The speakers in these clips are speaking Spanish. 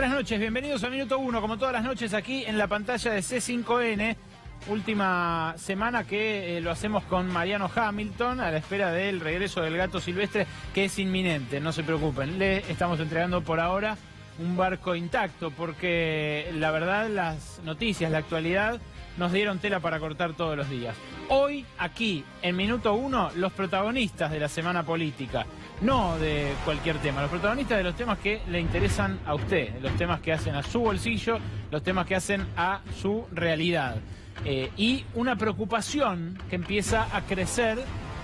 Buenas noches, bienvenidos a Minuto 1, como todas las noches aquí en la pantalla de C5N. Última semana que lo hacemos con Mariano Hamilton a la espera del regreso del gato silvestre, que es inminente, no se preocupen. Le estamos entregando por ahora un barco intacto porque la verdad las noticias, la actualidad nos dieron tela para cortar todos los días. Hoy, aquí, en Minuto 1, los protagonistas de la semana política, no de cualquier tema, los protagonistas de los temas que le interesan a usted, los temas que hacen a su bolsillo, los temas que hacen a su realidad. Y una preocupación que empieza a crecer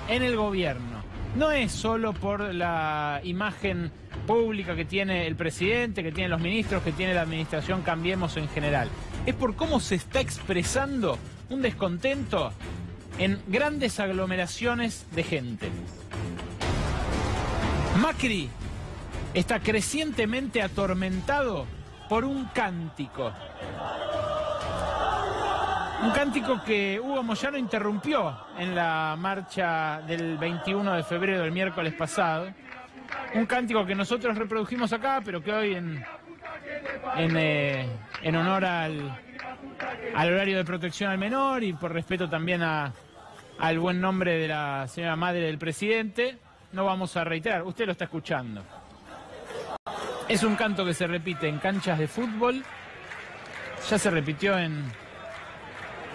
en el gobierno. No es solo por la imagen pública que tiene el presidente, que tienen los ministros, que tiene la administración Cambiemos en general. Es por cómo se está expresando un descontento en grandes aglomeraciones de gente. Macri está crecientemente atormentado por un cántico. Un cántico que Hugo Moyano interrumpió en la marcha del 21 de febrero del miércoles pasado. Un cántico que nosotros reprodujimos acá, pero que hoy en honor al horario de protección al menor y por respeto también al buen nombre de la señora madre del presidente, no vamos a reiterar. Usted lo está escuchando. Es un canto que se repite en canchas de fútbol. Ya se repitió en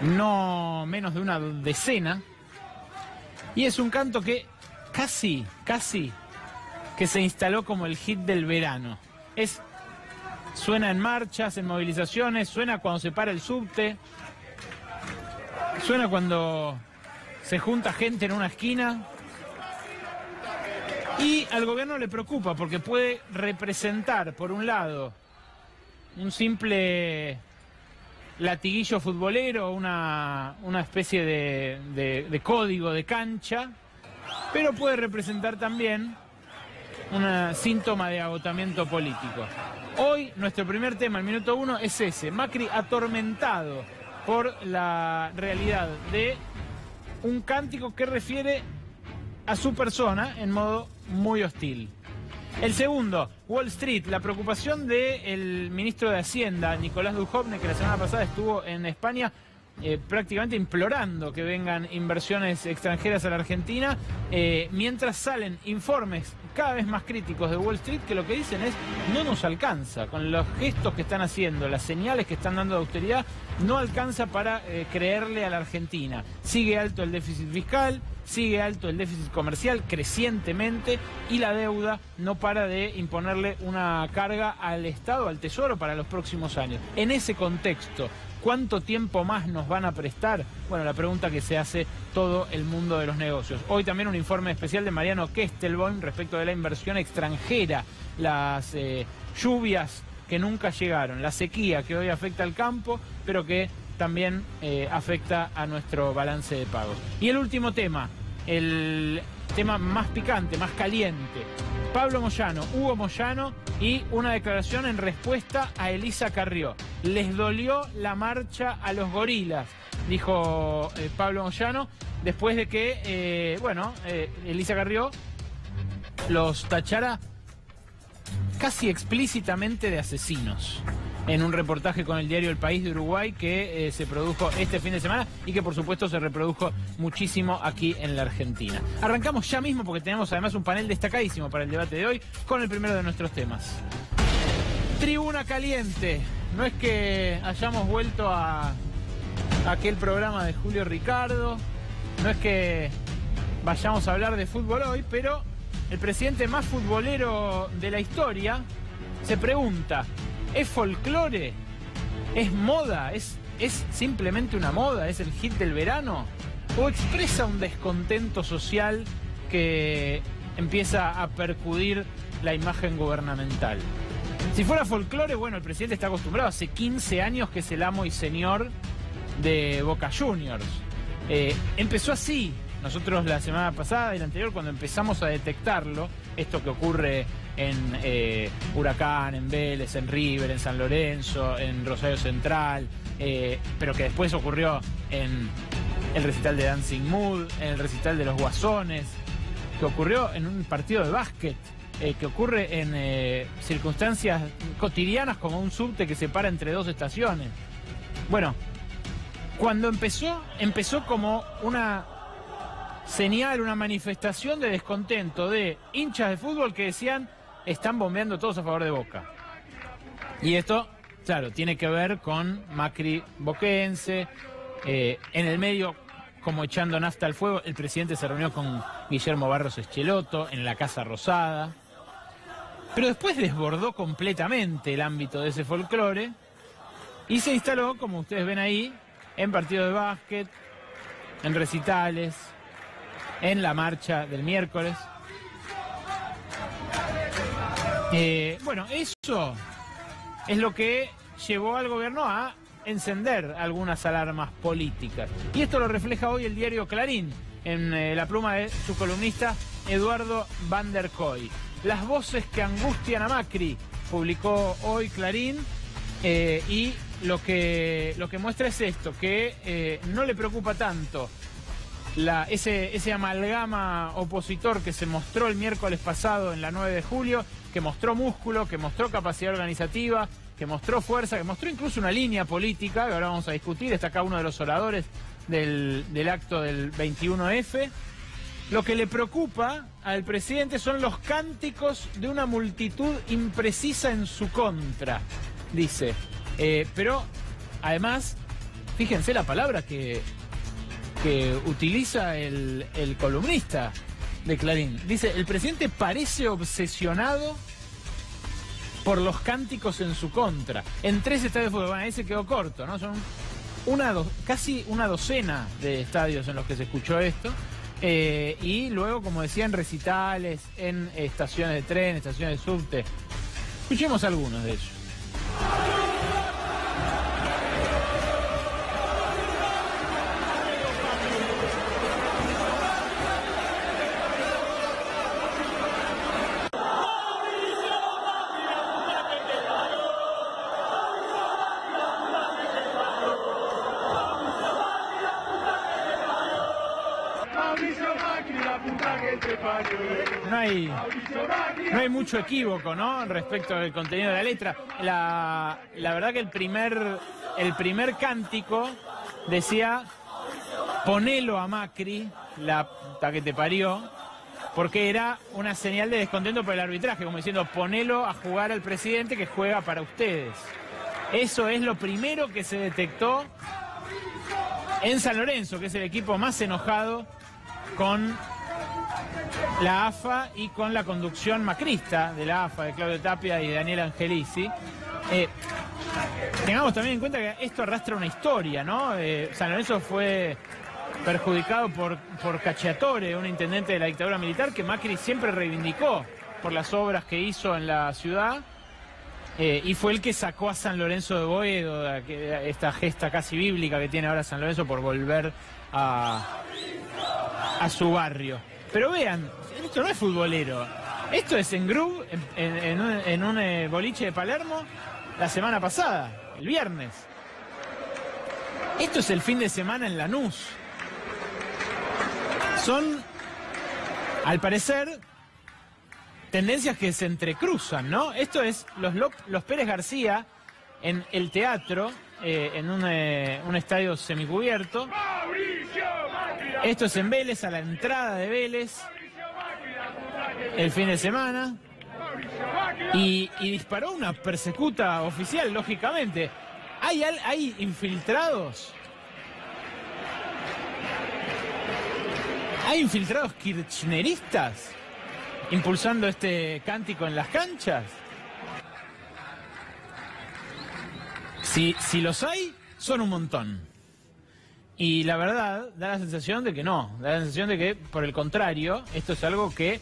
no menos de una decena. Y es un canto que casi que se instaló como el hit del verano. Suena en marchas, en movilizaciones, suena cuando se para el subte, suena cuando se junta gente en una esquina. Y al gobierno le preocupa porque puede representar, por un lado, un simple latiguillo futbolero, una especie de código de cancha, pero puede representar también un síntoma de agotamiento político. Hoy nuestro primer tema, el Minuto 1, es ese: Macri atormentado por la realidad de un cántico que refiere a su persona en modo muy hostil. El segundo, Wall Street, la preocupación del ministro de Hacienda, Nicolás Dujovne, que la semana pasada estuvo en España prácticamente implorando que vengan inversiones extranjeras a la Argentina, mientras salen informes cada vez más críticos de Wall Street que lo que dicen es: no nos alcanza, con los gestos que están haciendo, las señales que están dando de austeridad, no alcanza para creerle a la Argentina. Sigue alto el déficit fiscal, sigue alto el déficit comercial crecientemente y la deuda no para de imponerle una carga al Estado, al Tesoro para los próximos años. En ese contexto, ¿cuánto tiempo más nos van a prestar? Bueno, la pregunta que se hace todo el mundo de los negocios. Hoy también un informe especial de Mariano Kestelboim respecto de la inversión extranjera, las lluvias que nunca llegaron, la sequía que hoy afecta al campo, pero que también afecta a nuestro balance de pagos. Y el último tema, el tema más picante, más caliente: Pablo Moyano, Hugo Moyano, y una declaración en respuesta a Elisa Carrió. Les dolió la marcha a los gorilas, dijo Pablo Moyano, después de que, Elisa Carrió los tachara casi explícitamente de asesinos en un reportaje con el diario El País de Uruguay que se produjo este fin de semana y que por supuesto se reprodujo muchísimo aquí en la Argentina. Arrancamos ya mismo porque tenemos además un panel destacadísimo para el debate de hoy con el primero de nuestros temas. Tribuna Caliente. No es que hayamos vuelto a aquel programa de Julio Ricardo, no es que vayamos a hablar de fútbol hoy, pero el presidente más futbolero de la historia se pregunta: ¿es folclore? ¿Es moda? ¿Es simplemente una moda? ¿Es el hit del verano? ¿O expresa un descontento social que empieza a percudir la imagen gubernamental? Si fuera folclore, bueno, el presidente está acostumbrado, hace 15 años que es el amo y señor de Boca Juniors. Empezó así. Nosotros la semana pasada y la anterior, cuando empezamos a detectarlo, esto que ocurre en Huracán, en Vélez, en River, en San Lorenzo, en Rosario Central, pero que después ocurrió en el recital de Dancing Mood, en el recital de Los Guasones, que ocurrió en un partido de básquet que ocurre en circunstancias cotidianas como un subte que se para entre dos estaciones. Bueno, cuando empezó como una señal, una manifestación de descontento de hinchas de fútbol que decían están bombeando todos a favor de Boca. Y esto, claro, tiene que ver con Macri boquense, en el medio, como echando nafta al fuego, el presidente se reunió con Guillermo Barros Eschelotto en la Casa Rosada, pero después desbordó completamente el ámbito de ese folclore y se instaló, como ustedes ven ahí, en partidos de básquet, en recitales, en la marcha del miércoles. Bueno, eso es lo que llevó al gobierno a encender algunas alarmas políticas. Y esto lo refleja hoy el diario Clarín, en la pluma de su columnista Eduardo Van der Kooi. Las voces que angustian a Macri, publicó hoy Clarín, y lo que muestra es esto, que no le preocupa tanto ese amalgama opositor que se mostró el miércoles pasado en la 9 de julio, que mostró músculo, que mostró capacidad organizativa, que mostró fuerza, que mostró incluso una línea política, que ahora vamos a discutir. Está acá uno de los oradores del acto del 21F. Lo que le preocupa al presidente son los cánticos de una multitud imprecisa en su contra, dice. Pero, además, fíjense la palabra que utiliza el columnista de Clarín. Dice, el presidente parece obsesionado por los cánticos en su contra. En 3 estadios de fútbol, bueno, ahí se quedó corto, ¿no? Son casi una docena de estadios en los que se escuchó esto. Y luego, como decía, en recitales, en estaciones de tren, estaciones de subte. Escuchemos algunos de ellos. No hay mucho equívoco, ¿no?, respecto al contenido de la letra. La verdad que el primer cántico decía ponelo a Macri, la puta que te parió, porque era una señal de descontento por el arbitraje, como diciendo ponelo a jugar al presidente que juega para ustedes. Eso es lo primero que se detectó en San Lorenzo, que es el equipo más enojado con la AFA y con la conducción macrista de la AFA, de Claudio Tapia y de Daniel Angelici. Tengamos también en cuenta que esto arrastra una historia, ¿no? San Lorenzo fue perjudicado por Cacciatore, un intendente de la dictadura militar que Macri siempre reivindicó por las obras que hizo en la ciudad, y fue el que sacó a San Lorenzo de Boedo, esta gesta casi bíblica que tiene ahora San Lorenzo por volver a su barrio. Pero vean, esto no es futbolero, esto es en groove, en un boliche de Palermo la semana pasada, el viernes. Esto es el fin de semana en Lanús. Son, al parecer, tendencias que se entrecruzan, ¿no? Esto es los Pérez García en el teatro, en un estadio semicubierto. Esto es en Vélez, a la entrada de Vélez, el fin de semana. Y disparó una persecuta oficial, lógicamente. ¿Hay infiltrados? ¿Hay infiltrados kirchneristas impulsando este cántico en las canchas? Si los hay, son un montón. Y la verdad, da la sensación de que no. Da la sensación de que, por el contrario, esto es algo que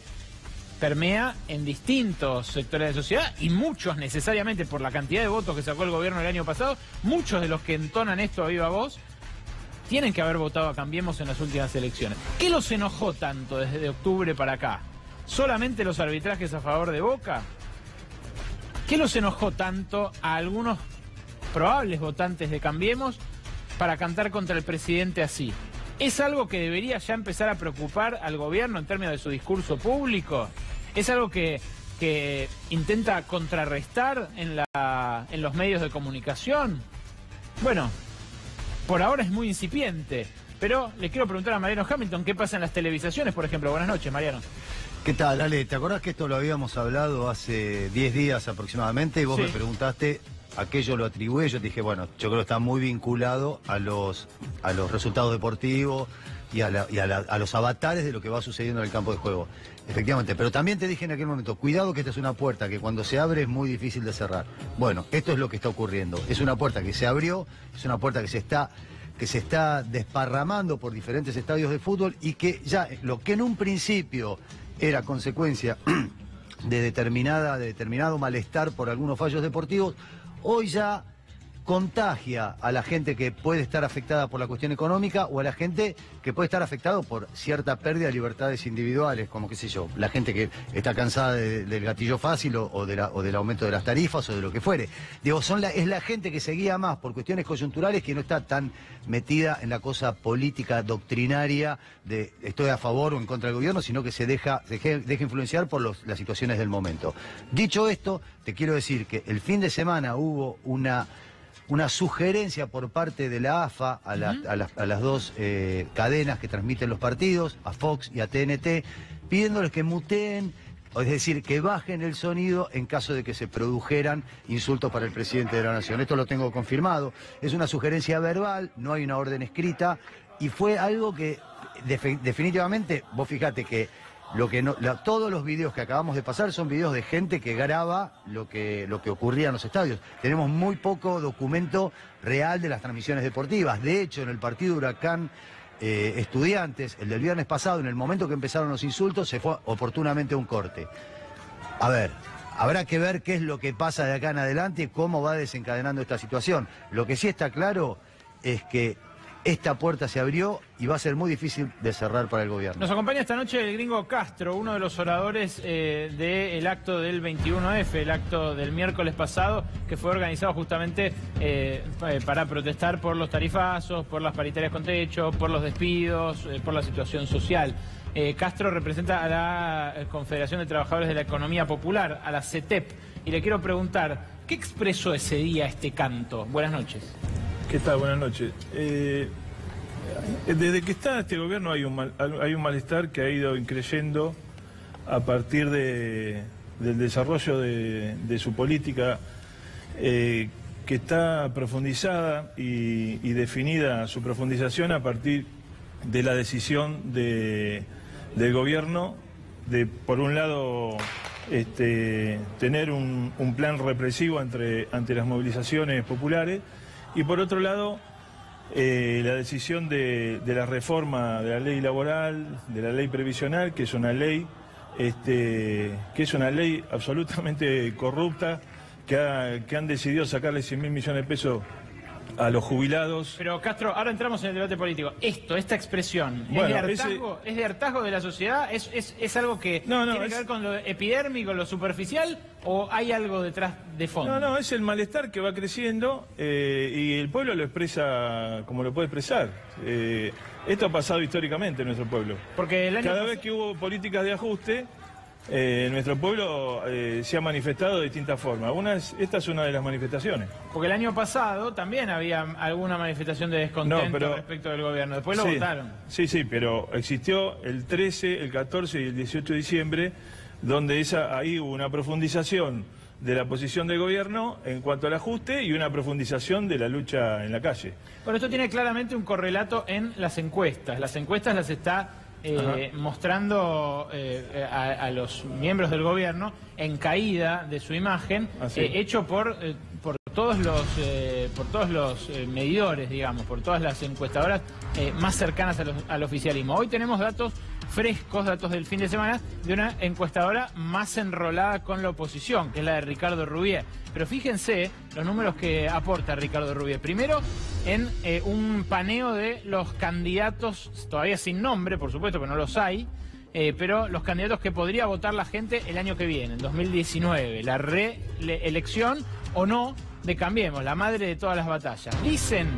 permea en distintos sectores de la sociedad, y muchos necesariamente por la cantidad de votos que sacó el gobierno el año pasado, muchos de los que entonan esto a viva voz tienen que haber votado a Cambiemos en las últimas elecciones. ¿Qué los enojó tanto desde octubre para acá? ¿Solamente los arbitrajes a favor de Boca? ¿Qué los enojó tanto a algunos probables votantes de Cambiemos para cantar contra el presidente así? ¿Es algo que debería ya empezar a preocupar al gobierno en términos de su discurso público? ¿Es algo que que intenta contrarrestar en los medios de comunicación? Bueno, por ahora es muy incipiente, pero le quiero preguntar a Mariano Hamilton qué pasa en las televisaciones, por ejemplo. Buenas noches, Mariano. ¿Qué tal, Ale? ¿Te acordás que esto lo habíamos hablado hace 10 días aproximadamente? Y vos me preguntaste a qué yo lo atribuí. Yo te dije, bueno, yo creo que está muy vinculado a los resultados deportivos y a los avatares de lo que va sucediendo en el campo de juego. Efectivamente, pero también te dije en aquel momento, cuidado que esta es una puerta que cuando se abre es muy difícil de cerrar. Bueno, esto es lo que está ocurriendo. Es una puerta que se abrió, es una puerta que se está desparramando por diferentes estadios de fútbol y que ya lo que en un principio era consecuencia de determinado malestar por algunos fallos deportivos, hoy ya contagia a la gente que puede estar afectada por la cuestión económica o a la gente que puede estar afectada por cierta pérdida de libertades individuales, como qué sé yo, la gente que está cansada del gatillo fácil o del aumento de las tarifas o de lo que fuere. Digo, es la gente que se guía más por cuestiones coyunturales, que no está tan metida en la cosa política doctrinaria de estoy a favor o en contra del gobierno, sino que se deja influenciar por las situaciones del momento. Dicho esto, te quiero decir que el fin de semana hubo una sugerencia por parte de la AFA a las dos cadenas que transmiten los partidos, a Fox y a TNT, pidiéndoles que muteen, es decir, que bajen el sonido en caso de que se produjeran insultos para el presidente de la Nación. Esto lo tengo confirmado, es una sugerencia verbal, no hay una orden escrita, y fue algo que definitivamente, vos fijate que todos los videos que acabamos de pasar son videos de gente que graba lo que ocurría en los estadios. Tenemos muy poco documento real de las transmisiones deportivas. De hecho, en el partido Huracán Estudiantes, el del viernes pasado, en el momento que empezaron los insultos, se fue oportunamente un corte. A ver, habrá que ver qué es lo que pasa de acá en adelante y cómo va desencadenando esta situación. Lo que sí está claro es que esta puerta se abrió y va a ser muy difícil de cerrar para el gobierno. Nos acompaña esta noche el gringo Castro, uno de los oradores del acto del 21F, el acto del miércoles pasado, que fue organizado justamente para protestar por los tarifazos, por las paritarias con techo, por los despidos, por la situación social. Castro representa a la Confederación de Trabajadores de la Economía Popular, a la CETEP, y le quiero preguntar, ¿qué expresó ese día este canto? Buenas noches. ¿Qué tal? Buenas noches. Desde que está este gobierno hay un malestar que ha ido increyendo a partir del desarrollo de su política, que está profundizada y definida su profundización a partir de la decisión del gobierno de, por un lado, tener un plan represivo ante las movilizaciones populares, y por otro lado, la decisión de la reforma de la ley laboral, de la ley previsional, que es una ley absolutamente corrupta, que han decidido sacarle 100.000 millones de pesos a los jubilados. Pero Castro, ahora entramos en el debate político. Esta expresión, bueno, ¿es de hartazgo de la sociedad? ¿Es algo que tiene que ver con lo epidérmico, lo superficial, o hay algo detrás de fondo? No, es el malestar que va creciendo y el pueblo lo expresa como lo puede expresar. Esto ha pasado históricamente en nuestro pueblo. Porque cada vez que hubo políticas de ajuste, nuestro pueblo se ha manifestado de distintas formas. Esta es una de las manifestaciones. Porque el año pasado también había alguna manifestación de descontento respecto del gobierno. Después lo votaron. Sí, pero existió el 13, el 14 y el 18 de diciembre, donde ahí hubo una profundización de la posición del gobierno en cuanto al ajuste y una profundización de la lucha en la calle. Bueno, esto tiene claramente un correlato en las encuestas. Las encuestas las está mostrando a los miembros del gobierno en caída de su imagen, hecho por todos los medidores, digamos, por todas las encuestadoras más cercanas al oficialismo. Hoy tenemos datos frescos, datos del fin de semana, de una encuestadora más enrolada con la oposición, que es la de Ricardo Rubier. Pero fíjense los números que aporta Ricardo Rubier. Primero, en un paneo de los candidatos, todavía sin nombre, por supuesto, que no los hay, pero los candidatos que podría votar la gente el año que viene, en 2019, la reelección o no de Cambiemos, la madre de todas las batallas. Dicen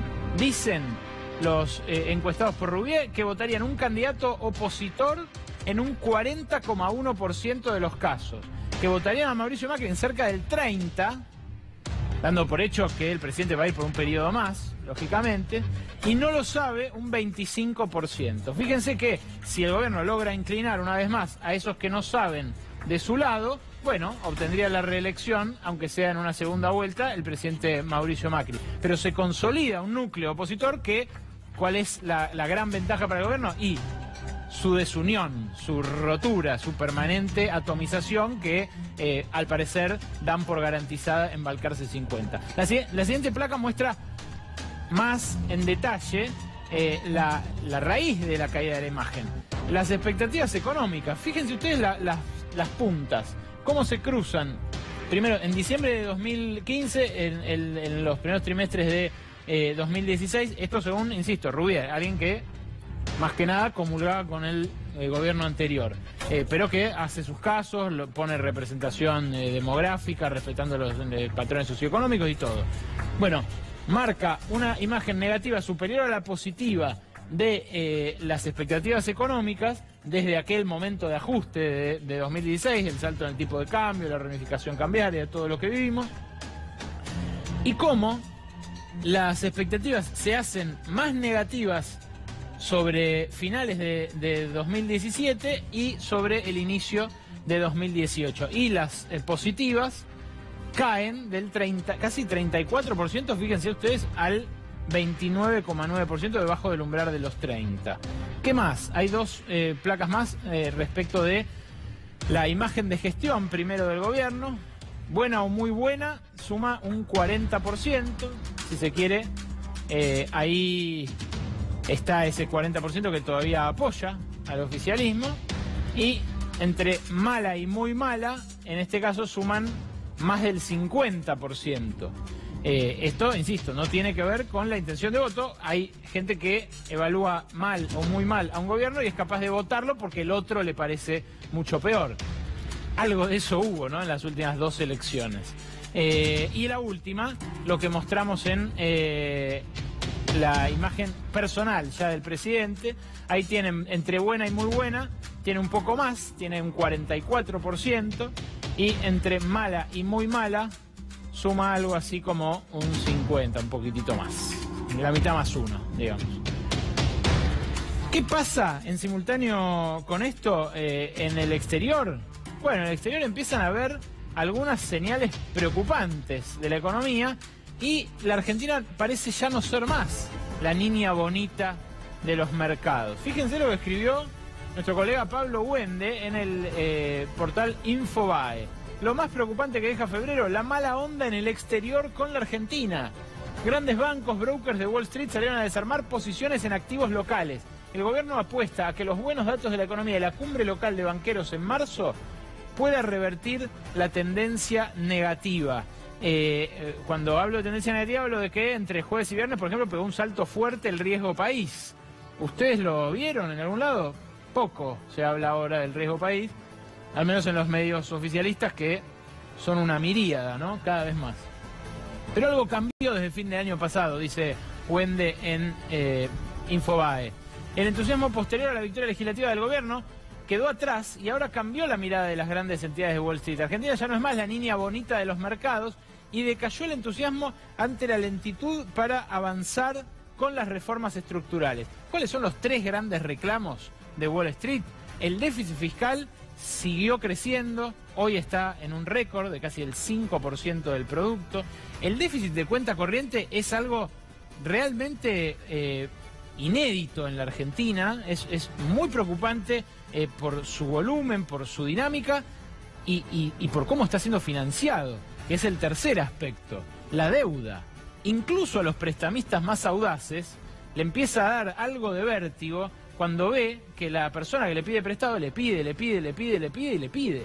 los encuestados por Rubier que votarían un candidato opositor en un 40,1% de los casos. que votarían a Mauricio Macri en cerca del 30%, dando por hecho que el presidente va a ir por un periodo más, lógicamente, y no lo sabe un 25%. Fíjense que si el gobierno logra inclinar una vez más a esos que no saben de su lado, bueno, obtendría la reelección, aunque sea en una segunda vuelta, el presidente Mauricio Macri. Pero se consolida un núcleo opositor que, ¿cuál es la gran ventaja para el gobierno? Y su desunión, su rotura, su permanente atomización que al parecer dan por garantizada en Balcarce 50. La siguiente placa muestra más en detalle la raíz de la caída de la imagen. Las expectativas económicas. Fíjense ustedes las puntas, cómo se cruzan. Primero, en diciembre de 2015, en los primeros trimestres de 2016, esto según, insisto, Rubier, alguien que más que nada comulgaba con el gobierno anterior, pero que hace sus casos, pone representación demográfica, respetando los patrones socioeconómicos y todo. Bueno, marca una imagen negativa superior a la positiva de las expectativas económicas desde aquel momento de ajuste de 2016, el salto en el tipo de cambio, la reunificación cambiaria, todo lo que vivimos, y cómo las expectativas se hacen más negativas sobre finales de 2017 y sobre el inicio de 2018. Y las positivas caen del casi 34%, fíjense ustedes, al 29,9%, debajo del umbral de los 30. ¿Qué más? Hay dos placas más respecto de la imagen de gestión primero del gobierno. Buena o muy buena, suma un 40%, si se quiere. Ahí está ese 40% que todavía apoya al oficialismo. Y entre mala y muy mala, en este caso suman más del 50%. Esto, insisto, no tiene que ver con la intención de voto. Hay gente que evalúa mal o muy mal a un gobierno y es capaz de votarlo porque el otro le parece mucho peor. Algo de eso hubo, ¿no?, en las últimas dos elecciones. Y la última, lo que mostramos en la imagen personal ya del presidente. Ahí tienen entre buena y muy buena, tiene un poco más, tiene un 44%, y entre mala y muy mala suma algo así como un 50, un poquitito más, la mitad más uno, digamos. ¿Qué pasa en simultáneo con esto en el exterior? Bueno, en el exterior empiezan a haber algunas señales preocupantes de la economía y la Argentina parece ya no ser más la niña bonita de los mercados. Fíjense lo que escribió nuestro colega Pablo Wende en el portal Infobae. Lo más preocupante que deja febrero, la mala onda en el exterior con la Argentina. Grandes bancos, brokers de Wall Street salieron a desarmar posiciones en activos locales. El gobierno apuesta a que los buenos datos de la economía y la cumbre local de banqueros en marzo pueda revertir la tendencia negativa. Cuando hablo de tendencia negativa, hablo de que entre jueves y viernes, por ejemplo, pegó un salto fuerte el riesgo país. ¿Ustedes lo vieron en algún lado? Poco se habla ahora del riesgo país, al menos en los medios oficialistas, que son una miríada, ¿no?, cada vez más. Pero algo cambió desde el fin de año pasado, dice Wende en Infobae. El entusiasmo posterior a la victoria legislativa del gobierno quedó atrás y ahora cambió la mirada de las grandes entidades de Wall Street. Argentina ya no es más la niña bonita de los mercados y decayó el entusiasmo ante la lentitud para avanzar con las reformas estructurales. ¿Cuáles son los tres grandes reclamos de Wall Street? El déficit fiscal siguió creciendo, hoy está en un récord de casi el 5% del producto. El déficit de cuenta corriente es algo realmente inédito en la Argentina, es muy preocupante por su volumen, por su dinámica y por cómo está siendo financiado, que es el tercer aspecto, la deuda. Incluso a los prestamistas más audaces le empieza a dar algo de vértigo cuando ve que la persona que le pide prestado le pide.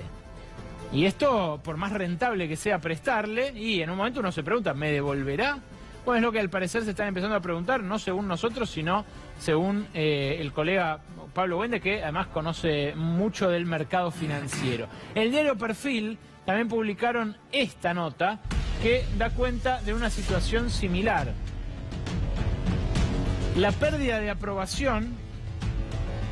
Y esto, por más rentable que sea prestarle, y en un momento uno se pregunta, ¿me devolverá? Bueno, es lo que al parecer se están empezando a preguntar, no según nosotros, sino según el colega Pablo Wende, que además conoce mucho del mercado financiero. El diario Perfil también publicaron esta nota que da cuenta de una situación similar. La pérdida de aprobación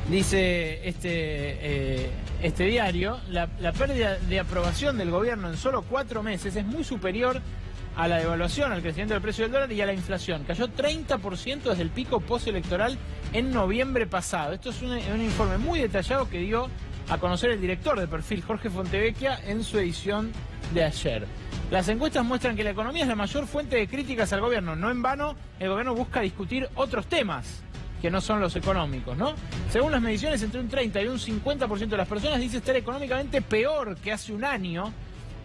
Dice este diario, la pérdida de aprobación del gobierno en solo 4 meses es muy superior a la devaluación, al crecimiento del precio del dólar y a la inflación. Cayó 30% desde el pico postelectoral en noviembre pasado. Esto es un informe muy detallado que dio a conocer el director de Perfil, Jorge Fontevecchia, en su edición de ayer. Las encuestas muestran que la economía es la mayor fuente de críticas al gobierno. No en vano, el gobierno busca discutir otros temas que no son los económicos, ¿no? Según las mediciones, entre un 30 y un 50% de las personas dice estar económicamente peor que hace un año,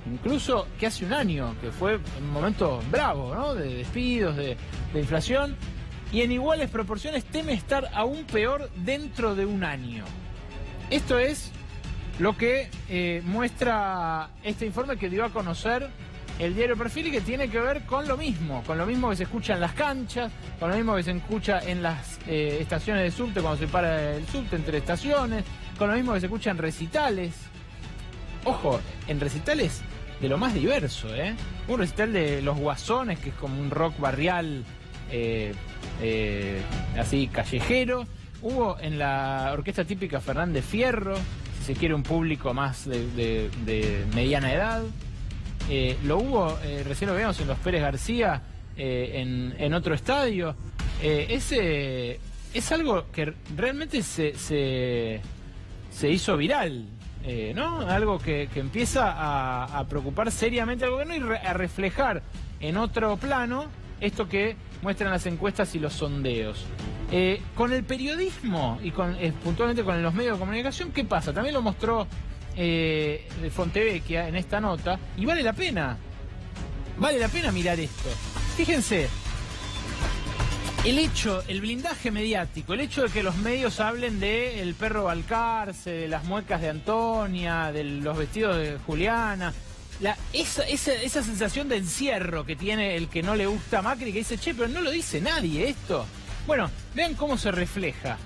incluso que hace un año, que fue un momento bravo, ¿no? De despidos, de inflación, y en iguales proporciones teme estar aún peor dentro de un año. Esto es lo que muestra este informe que dio a conocer el diario Perfil y que tiene que ver con lo mismo que se escucha en las canchas, con lo mismo que se escucha en las estaciones de subte cuando se para el subte entre estaciones, con lo mismo que se escucha en recitales. Ojo, en recitales de lo más diverso, ¿eh? Un recital de Los Guasones, que es como un rock barrial, así callejero. Hubo en la orquesta típica Fernández Fierro, si se quiere un público más de mediana edad. Lo hubo, recién lo vemos en los Pérez García, en otro estadio. Es algo que realmente se hizo viral, ¿no? Algo que empieza a preocupar seriamente al gobierno y a reflejar en otro plano esto que muestran las encuestas y los sondeos. Con el periodismo y puntualmente con los medios de comunicación, ¿qué pasa? También lo mostró Fontevecchia en esta nota, y vale la pena mirar esto. Fíjense, el blindaje mediático, el hecho de que los medios hablen de el perro Balcarce, de las muecas de Antonia, de los vestidos de Juliana, esa sensación de encierro que tiene el que no le gusta a Macri, que dice, che, pero no lo dice nadie esto. Bueno, vean cómo se refleja.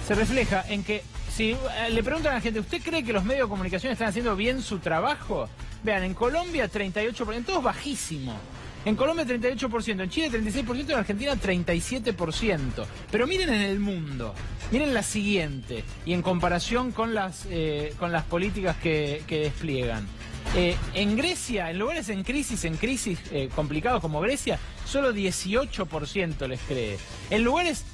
Se refleja en que si le preguntan a la gente, ¿usted cree que los medios de comunicación están haciendo bien su trabajo? Vean, en Colombia 38%, todo es bajísimo. En Colombia 38%, en Chile 36%, en Argentina 37%. Pero miren en el mundo, miren la siguiente, y en comparación con las políticas que despliegan. En Grecia, en lugares en crisis complicados como Grecia, solo 18% les cree. En lugares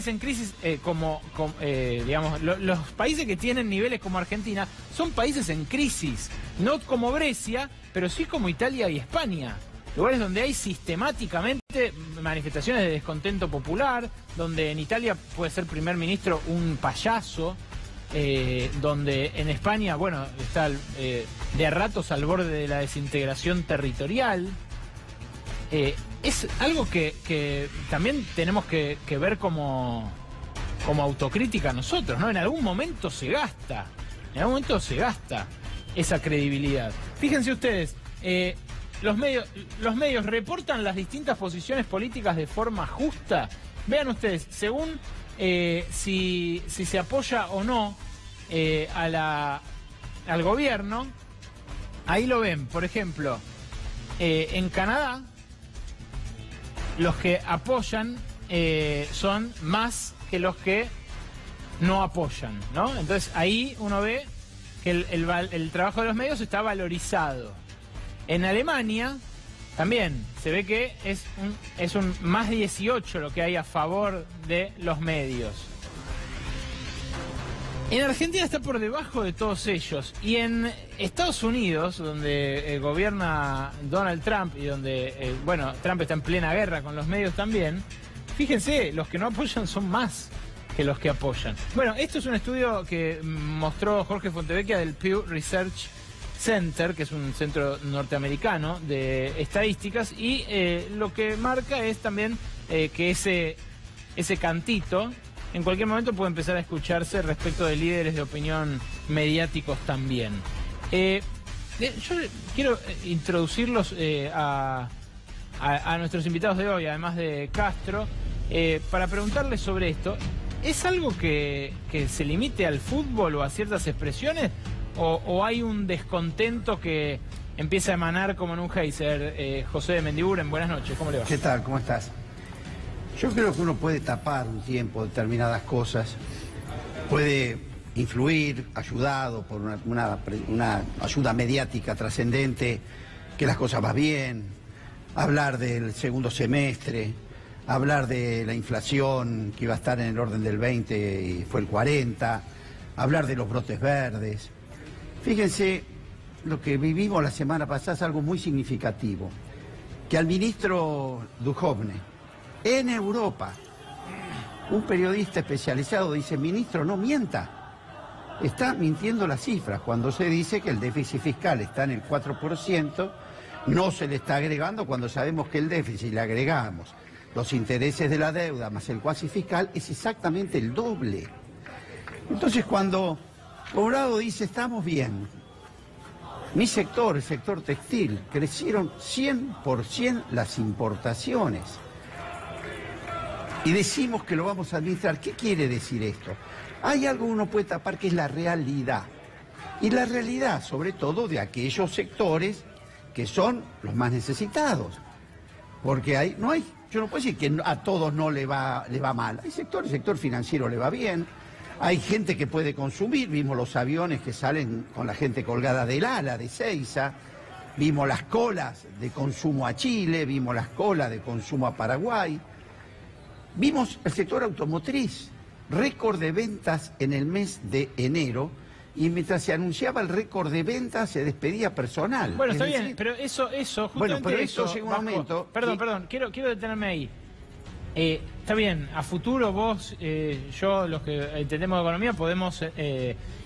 en crisis digamos, los países que tienen niveles como Argentina son países en crisis, no como Grecia, pero sí como Italia y España. Lugares donde hay sistemáticamente manifestaciones de descontento popular, donde en Italia puede ser primer ministro un payaso, donde en España, bueno, está de a ratos al borde de la desintegración territorial. Es algo que también tenemos que ver como autocrítica nosotros, ¿no? En algún momento se gasta esa credibilidad. Fíjense ustedes, los medios reportan las distintas posiciones políticas de forma justa. Vean ustedes, según si se apoya o no al gobierno, ahí lo ven. Por ejemplo, en Canadá, los que apoyan son más que los que no apoyan, ¿no? Entonces ahí uno ve que el trabajo de los medios está valorizado. En Alemania también se ve que es un más 18 lo que hay a favor de los medios. En Argentina está por debajo de todos ellos. Y en Estados Unidos, donde gobierna Donald Trump y donde, Trump está en plena guerra con los medios también, fíjense, los que no apoyan son más que los que apoyan. Bueno, esto es un estudio que mostró Jorge Fontevecchia del Pew Research Center, que es un centro norteamericano de estadísticas, y lo que marca es también que ese cantito en cualquier momento puede empezar a escucharse respecto de líderes de opinión mediáticos también. Yo quiero introducirlos a nuestros invitados de hoy, además de Castro, para preguntarles sobre esto. ¿Es algo que se limite al fútbol o a ciertas expresiones? ¿O hay un descontento que empieza a emanar como en un geyser? José de Mendiguren, buenas noches, ¿cómo le va? ¿Qué tal? ¿Cómo estás? Yo creo que uno puede tapar un tiempo determinadas cosas puede influir, ayudado por una ayuda mediática trascendente, que las cosas van bien, hablar del segundo semestre, hablar de la inflación que iba a estar en el orden del 20 y fue el 40, hablar de los brotes verdes. Fíjense, lo que vivimos la semana pasada es algo muy significativo, que al ministro Duhovne, en Europa, un periodista especializado dice: ministro, no mienta. Está mintiendo las cifras cuando se dice que el déficit fiscal está en el 4%, no se le está agregando cuando sabemos que el déficit le agregamos los intereses de la deuda más el cuasi fiscal, es exactamente el doble. Entonces, cuando Obrado dice estamos bien, mi sector, el sector textil, crecieron 100% las importaciones. Y decimos que lo vamos a administrar. ¿Qué quiere decir esto? Hay algo que uno puede tapar, que es la realidad. Y la realidad, sobre todo, de aquellos sectores que son los más necesitados. Porque yo no puedo decir que a todos no le va mal. Hay sectores, el sector financiero le va bien. Hay gente que puede consumir. Vimos los aviones que salen con la gente colgada del ala, de Seiza. Vimos las colas de consumo a Chile. Vimos las colas de consumo a Paraguay. Vimos el sector automotriz, récord de ventas en el mes de enero, y mientras se anunciaba el récord de ventas se despedía personal. Bueno, está bien, pero eso, justamente bueno, pero eso llega un momento... Perdón, quiero detenerme ahí. Está bien, a futuro vos, yo, los que entendemos de economía, podemos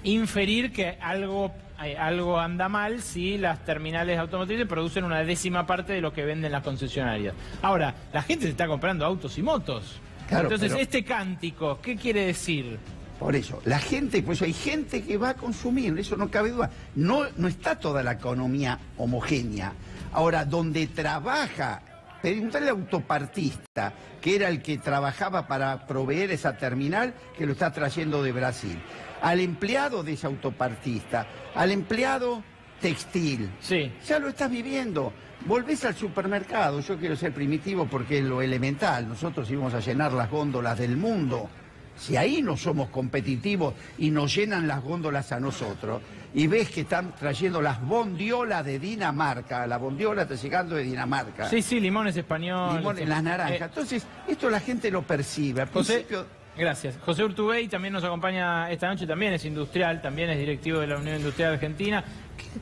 inferir que algo anda mal si las terminales automotrices producen una 10ª parte de lo que venden las concesionarias. Ahora, la gente se está comprando autos y motos. Claro, entonces, este cántico, ¿qué quiere decir? Por eso, la gente, pues hay gente que va a consumir, eso no cabe duda. No está toda la economía homogénea. Ahora, donde trabaja, preguntarle al autopartista, que era el que trabajaba para proveer esa terminal, que lo está trayendo de Brasil, al empleado de ese autopartista, al empleado textil, sí, ya lo estás viviendo. Volvés al supermercado, yo quiero ser primitivo porque es lo elemental, nosotros íbamos a llenar las góndolas del mundo. Si ahí no somos competitivos y nos llenan las góndolas a nosotros, y ves que están trayendo las bondiolas de Dinamarca, la bondiola está llegando de Dinamarca. Sí, limones españoles. Limones, las naranjas. Entonces, esto la gente lo percibe. Al principio... Gracias. José Urtubey también nos acompaña esta noche, también es industrial, también es directivo de la Unión Industrial Argentina.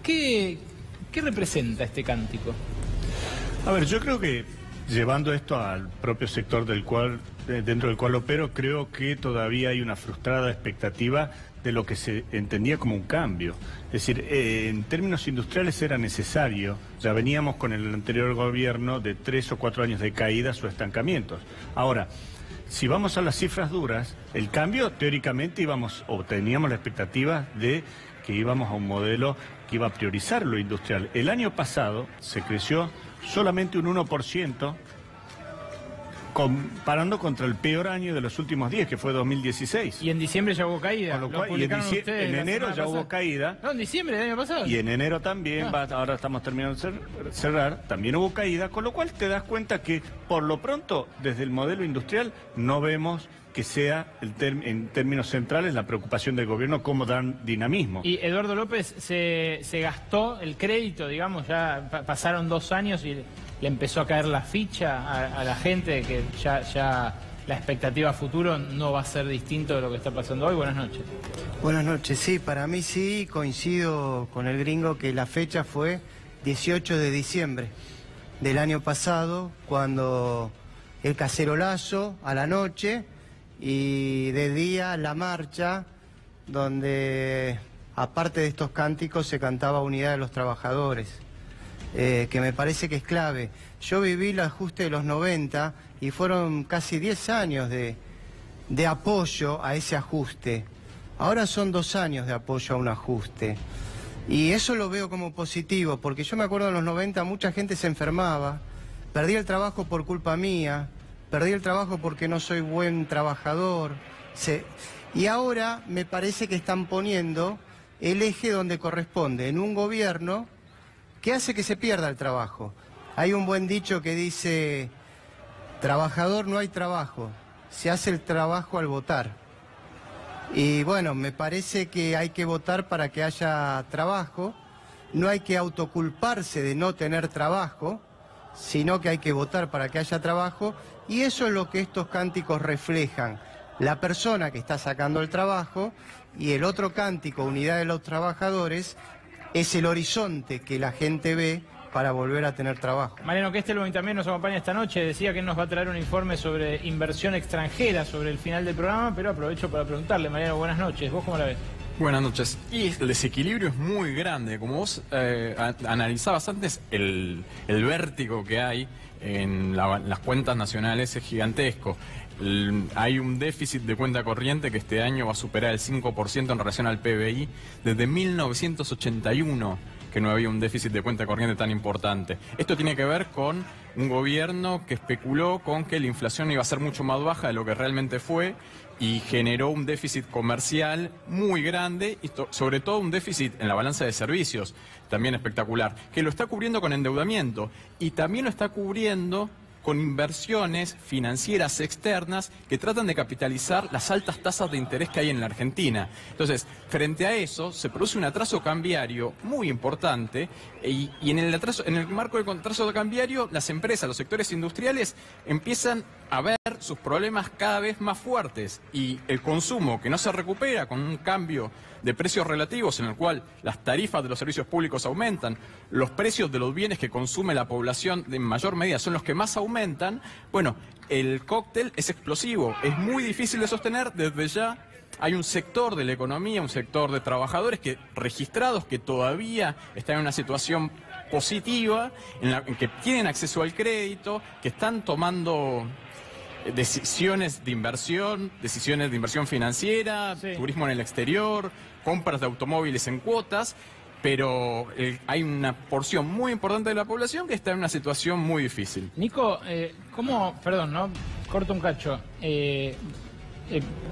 ¿Qué representa este cántico? A ver, yo creo que llevando esto al propio sector dentro del cual opero, creo que todavía hay una frustrada expectativa de lo que se entendía como un cambio. Es decir, en términos industriales era necesario, ya veníamos con el anterior gobierno de 3 o 4 años de caídas o estancamientos. Ahora, si vamos a las cifras duras, el cambio teóricamente teníamos la expectativa de que íbamos a un modelo que iba a priorizar lo industrial. El año pasado se creció solamente un 1%, comparando contra el peor año de los últimos 10, que fue 2016. Y en diciembre ya hubo caída. En enero ya hubo caída. No, en diciembre del año pasado. Y en enero también, ahora estamos terminando de cerrar, también hubo caída, con lo cual te das cuenta que, por lo pronto, desde el modelo industrial, no vemos que sea, en términos centrales, la preocupación del gobierno cómo dan dinamismo. Y Eduardo López se gastó el crédito, digamos, ya pasaron 2 años y le empezó a caer la ficha a la gente de que ya la expectativa a futuro no va a ser distinto de lo que está pasando hoy. Buenas noches. Buenas noches, sí, para mí sí, coincido con el gringo que la fecha fue 18 de diciembre del año pasado, cuando el cacerolazo a la noche y de día la marcha, donde aparte de estos cánticos se cantaba Unidad de los Trabajadores, que me parece que es clave. Yo viví el ajuste de los 90 y fueron casi 10 años de apoyo a ese ajuste. Ahora son 2 años de apoyo a un ajuste. Y eso lo veo como positivo, porque yo me acuerdo en los 90 mucha gente se enfermaba, perdí el trabajo por culpa mía, perdí el trabajo porque no soy buen trabajador. Y ahora me parece que están poniendo el eje donde corresponde, en un gobierno que hace que se pierda el trabajo. Hay un buen dicho que dice: trabajador no hay trabajo, se hace el trabajo al votar. Y bueno, me parece que hay que votar para que haya trabajo. No hay que autoculparse de no tener trabajo, sino que hay que votar para que haya trabajo. Y eso es lo que estos cánticos reflejan. La persona que está sacando el trabajo y el otro cántico, Unidad de los Trabajadores, es el horizonte que la gente ve para volver a tener trabajo. Mariano Kestelboim también nos acompaña esta noche, decía que nos va a traer un informe sobre inversión extranjera sobre el final del programa, pero aprovecho para preguntarle. Mariano, buenas noches, ¿vos cómo la ves? Buenas noches. Y el desequilibrio es muy grande. Como vos analizabas antes, el vértigo que hay en las cuentas nacionales es gigantesco. Hay un déficit de cuenta corriente que este año va a superar el 5% en relación al PBI. Desde 1981 que no había un déficit de cuenta corriente tan importante. Esto tiene que ver con un gobierno que especuló con que la inflación iba a ser mucho más baja de lo que realmente fue y generó un déficit comercial muy grande y sobre todo un déficit en la balanza de servicios, también espectacular, que lo está cubriendo con endeudamiento y también lo está cubriendo con inversiones financieras externas que tratan de capitalizar las altas tasas de interés que hay en la Argentina. Entonces, frente a eso, se produce un atraso cambiario muy importante y en el marco del atraso cambiario, las empresas, los sectores industriales empiezan a ver sus problemas cada vez más fuertes y el consumo que no se recupera con un cambio de precios relativos en el cual las tarifas de los servicios públicos aumentan, los precios de los bienes que consume la población en mayor medida son los que más aumentan, bueno, el cóctel es explosivo, es muy difícil de sostener. Desde ya hay un sector de la economía, un sector de trabajadores registrados que todavía están en una situación positiva, en que tienen acceso al crédito, que están tomando decisiones de inversión financiera, sí, turismo en el exterior, compras de automóviles en cuotas, pero hay una porción muy importante de la población que está en una situación muy difícil. Nico, perdón, ¿no? Corto un cacho.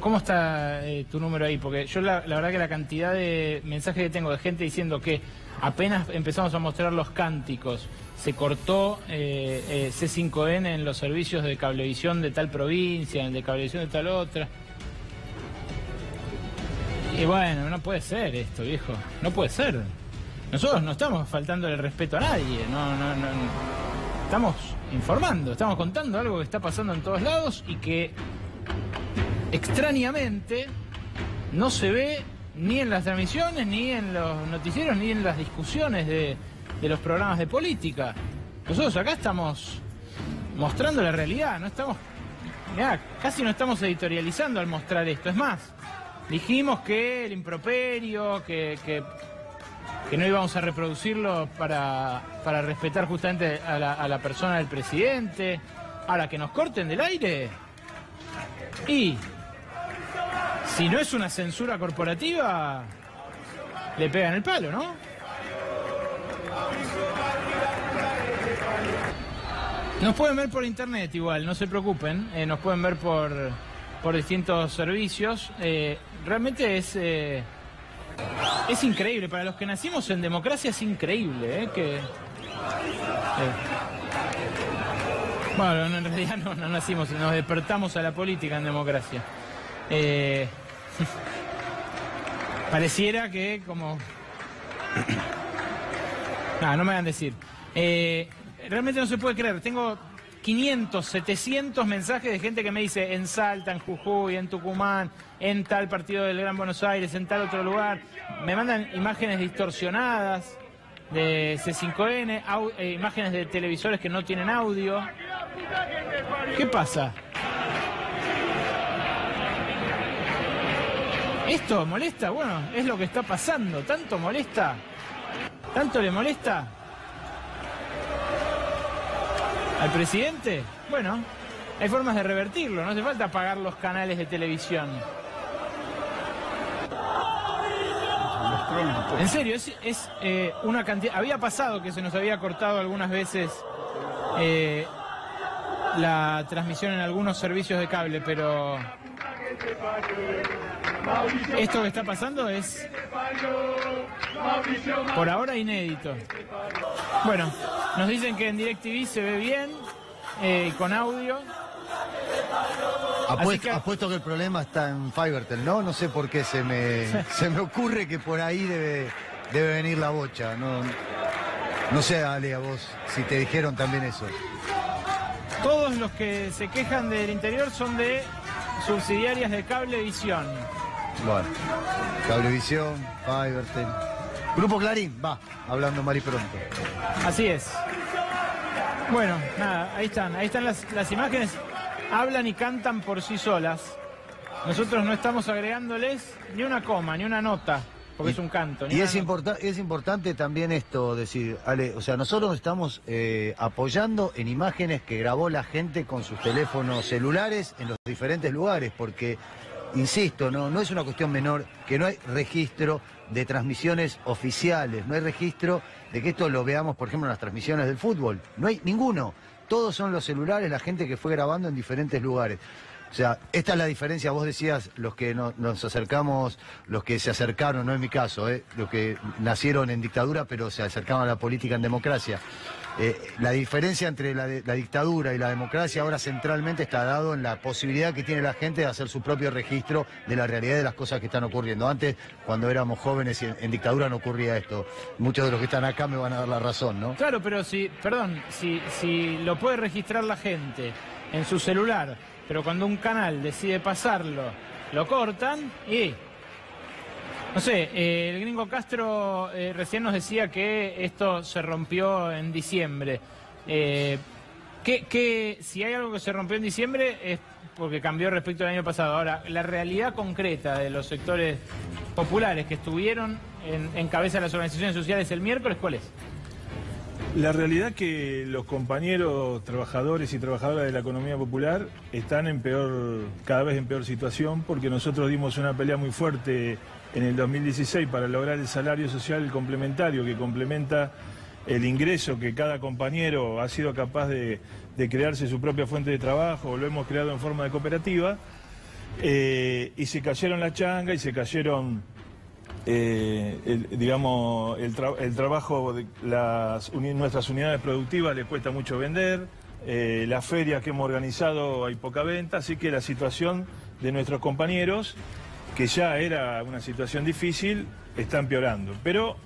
¿Cómo está tu número ahí? Porque yo la verdad que la cantidad de mensajes que tengo de gente diciendo que apenas empezamos a mostrar los cánticos, se cortó C5N en los servicios de cablevisión de tal provincia, de cablevisión de tal otra. Y bueno, no puede ser esto, viejo. No puede ser. Nosotros no estamos faltando el respeto a nadie. No. Estamos informando, estamos contando algo que está pasando en todos lados y que extrañamente no se ve ni en las transmisiones, ni en los noticieros, ni en las discusiones de los programas de política. Nosotros acá estamos mostrando la realidad, no estamos, mirá, casi no estamos editorializando al mostrar esto. Es más, dijimos que el improperio, que no íbamos a reproducirlo para respetar justamente a la persona del presidente. Ahora, que nos corten del aire. Y si no es una censura corporativa, le pegan el palo, ¿no? Nos pueden ver por internet igual, no se preocupen. Nos pueden ver por distintos servicios. Realmente es increíble. Para los que nacimos en democracia es increíble, Bueno, en realidad no nacimos, nos despertamos a la política en democracia. Pareciera que como... no me hagan decir. Realmente no se puede creer. Tengo 500, 700 mensajes de gente que me dice en Salta, en Jujuy, en Tucumán, en tal partido del Gran Buenos Aires, en tal otro lugar. Me mandan imágenes distorsionadas de C5N, imágenes de televisores que no tienen audio. ¿Qué pasa? ¿Esto molesta? Bueno, es lo que está pasando. ¿Tanto molesta? ¿Tanto le molesta al presidente? Bueno, hay formas de revertirlo. No hace falta apagar los canales de televisión. En serio, es una cantidad... Había pasado que se nos había cortado algunas veces la transmisión en algunos servicios de cable, pero esto que está pasando es por ahora inédito. Bueno, nos dicen que en DirecTV se ve bien, con audio. Apuesto que el problema está en Fivertel, ¿no? No sé por qué se me ocurre que por ahí debe venir la bocha. No sé, Ale, a vos, si te dijeron también eso. Todos los que se quejan del interior son de subsidiarias de Cablevisión. Bueno, Cablevisión, Fivertel. Grupo Clarín, va, hablando mal y pronto. Así es. Bueno, nada, ahí están las imágenes. Hablan y cantan por sí solas. Nosotros no estamos agregándoles ni una coma, ni una nota, porque es un canto. Y es importante también esto, decir, Ale, o sea, nosotros estamos apoyando en imágenes que grabó la gente con sus teléfonos celulares en los diferentes lugares, porque, insisto, no es una cuestión menor que no hay registro de transmisiones oficiales, no hay registro de que esto lo veamos, por ejemplo, en las transmisiones del fútbol. No hay ninguno. Todos son los celulares, la gente que fue grabando en diferentes lugares. O sea, esta es la diferencia, vos decías, los que nos acercamos, los que se acercaron, no es mi caso, los que nacieron en dictadura pero se acercaban a la política en democracia. La diferencia entre la dictadura y la democracia ahora centralmente está dado en la posibilidad que tiene la gente de hacer su propio registro de la realidad de las cosas que están ocurriendo. Antes, cuando éramos jóvenes y en dictadura no ocurría esto. Muchos de los que están acá me van a dar la razón, ¿no? Claro, pero si lo puede registrar la gente en su celular, pero cuando un canal decide pasarlo, lo cortan y... No sé, el gringo Castro recién nos decía que esto se rompió en diciembre. Si hay algo que se rompió en diciembre es porque cambió respecto al año pasado. Ahora, la realidad concreta de los sectores populares que estuvieron en cabeza de las organizaciones sociales el miércoles, ¿cuál es? La realidad que los compañeros trabajadores y trabajadoras de la economía popular están cada vez en peor situación, porque nosotros dimos una pelea muy fuerte en el 2016 para lograr el salario social complementario que complementa el ingreso que cada compañero ha sido capaz de crearse su propia fuente de trabajo, lo hemos creado en forma de cooperativa, y se cayeron la changa y se cayeron el trabajo de nuestras unidades productivas, les cuesta mucho vender, las ferias que hemos organizado hay poca venta, así que la situación de nuestros compañeros, que ya era una situación difícil, está empeorando. Pero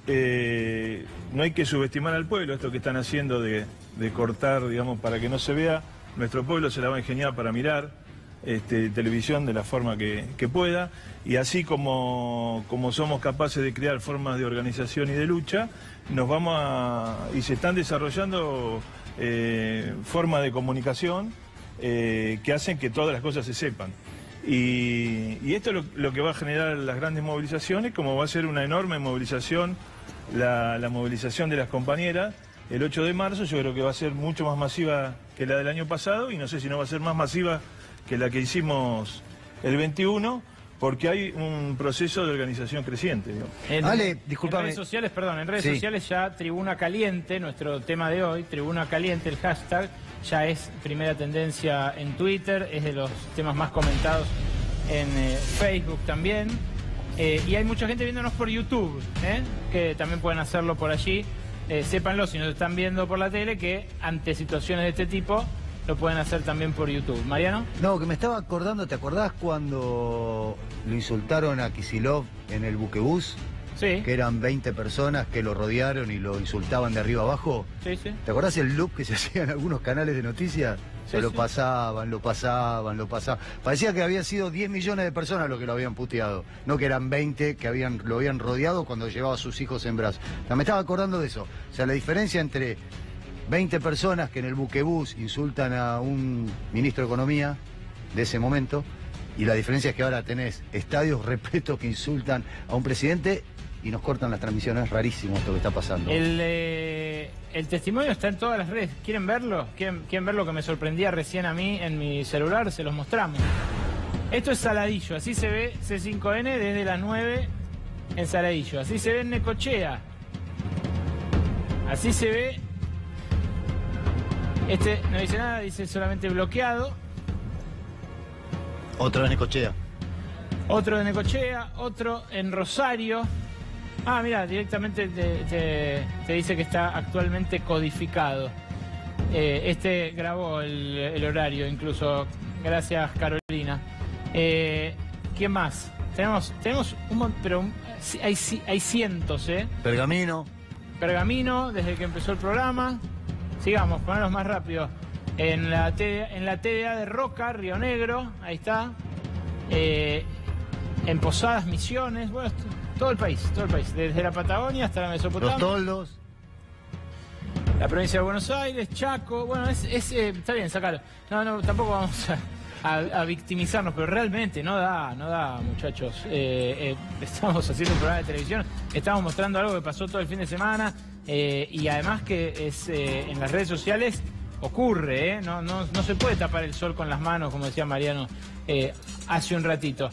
no hay que subestimar al pueblo, esto que están haciendo de cortar, digamos, para que no se vea. Nuestro pueblo se la va a ingeniar para mirar televisión de la forma que pueda, y así como somos capaces de crear formas de organización y de lucha, y se están desarrollando formas de comunicación que hacen que todas las cosas se sepan. Y esto es lo que va a generar las grandes movilizaciones, como va a ser una enorme movilización, la movilización de las compañeras el 8 de marzo, yo creo que va a ser mucho más masiva que la del año pasado, y no sé si no va a ser más masiva que la que hicimos el 21, porque hay un proceso de organización creciente. Ale, discúlpame. En redes sociales ya Tribuna Caliente, nuestro tema de hoy, Tribuna Caliente, el hashtag, ya es primera tendencia en Twitter, es de los temas más comentados en Facebook también. Y hay mucha gente viéndonos por YouTube, que también pueden hacerlo por allí. Sépanlo, si nos están viendo por la tele, que ante situaciones de este tipo lo pueden hacer también por YouTube. ¿Mariano? No, que me estaba acordando, ¿te acordás cuando lo insultaron a Kicillof en el buquebús? Sí. Que eran 20 personas que lo rodearon y lo insultaban de arriba abajo. Sí, sí. ¿Te acordás el loop que se hacía en algunos canales de noticias? Sí, lo pasaban. Parecía que habían sido 10 millones de personas los que lo habían puteado. No que eran 20 que lo habían rodeado cuando llevaba a sus hijos en brazos. O sea, me estaba acordando de eso. O sea, la diferencia entre 20 personas que en el buquebús insultan a un ministro de Economía de ese momento, y la diferencia es que ahora tenés estadios repletos que insultan a un presidente y nos cortan las transmisiones. Es rarísimo esto que está pasando. El testimonio está en todas las redes. ¿Quieren verlo? ¿Quieren ver lo que me sorprendía recién a mí en mi celular? Se los mostramos. Esto es Saladillo. Así se ve C5N desde las 9 en Saladillo. Así se ve en Necochea. Así se ve. Este no dice nada, dice solamente bloqueado. Otro en Necochea. Otro de Necochea, otro en Rosario. Ah, mira, directamente te dice que está actualmente codificado. Este grabó el horario, incluso Gracias, Carolina. ¿Quién más? Tenemos un montón, pero hay cientos, ¿eh? Pergamino. Pergamino, desde que empezó el programa. Sigamos, ponerlos más rápido. En la TDA de Roca, Río Negro, ahí está. En Posadas, Misiones, bueno, todo el país, desde la Patagonia hasta la Mesopotamia. Los Toldos. La provincia de Buenos Aires, Chaco, bueno, está bien, sacalo. No, tampoco vamos a victimizarnos, pero realmente no da, muchachos. Estamos haciendo un programa de televisión, estamos mostrando algo que pasó todo el fin de semana y además que es en las redes sociales ocurre, no se puede tapar el sol con las manos, como decía Mariano hace un ratito.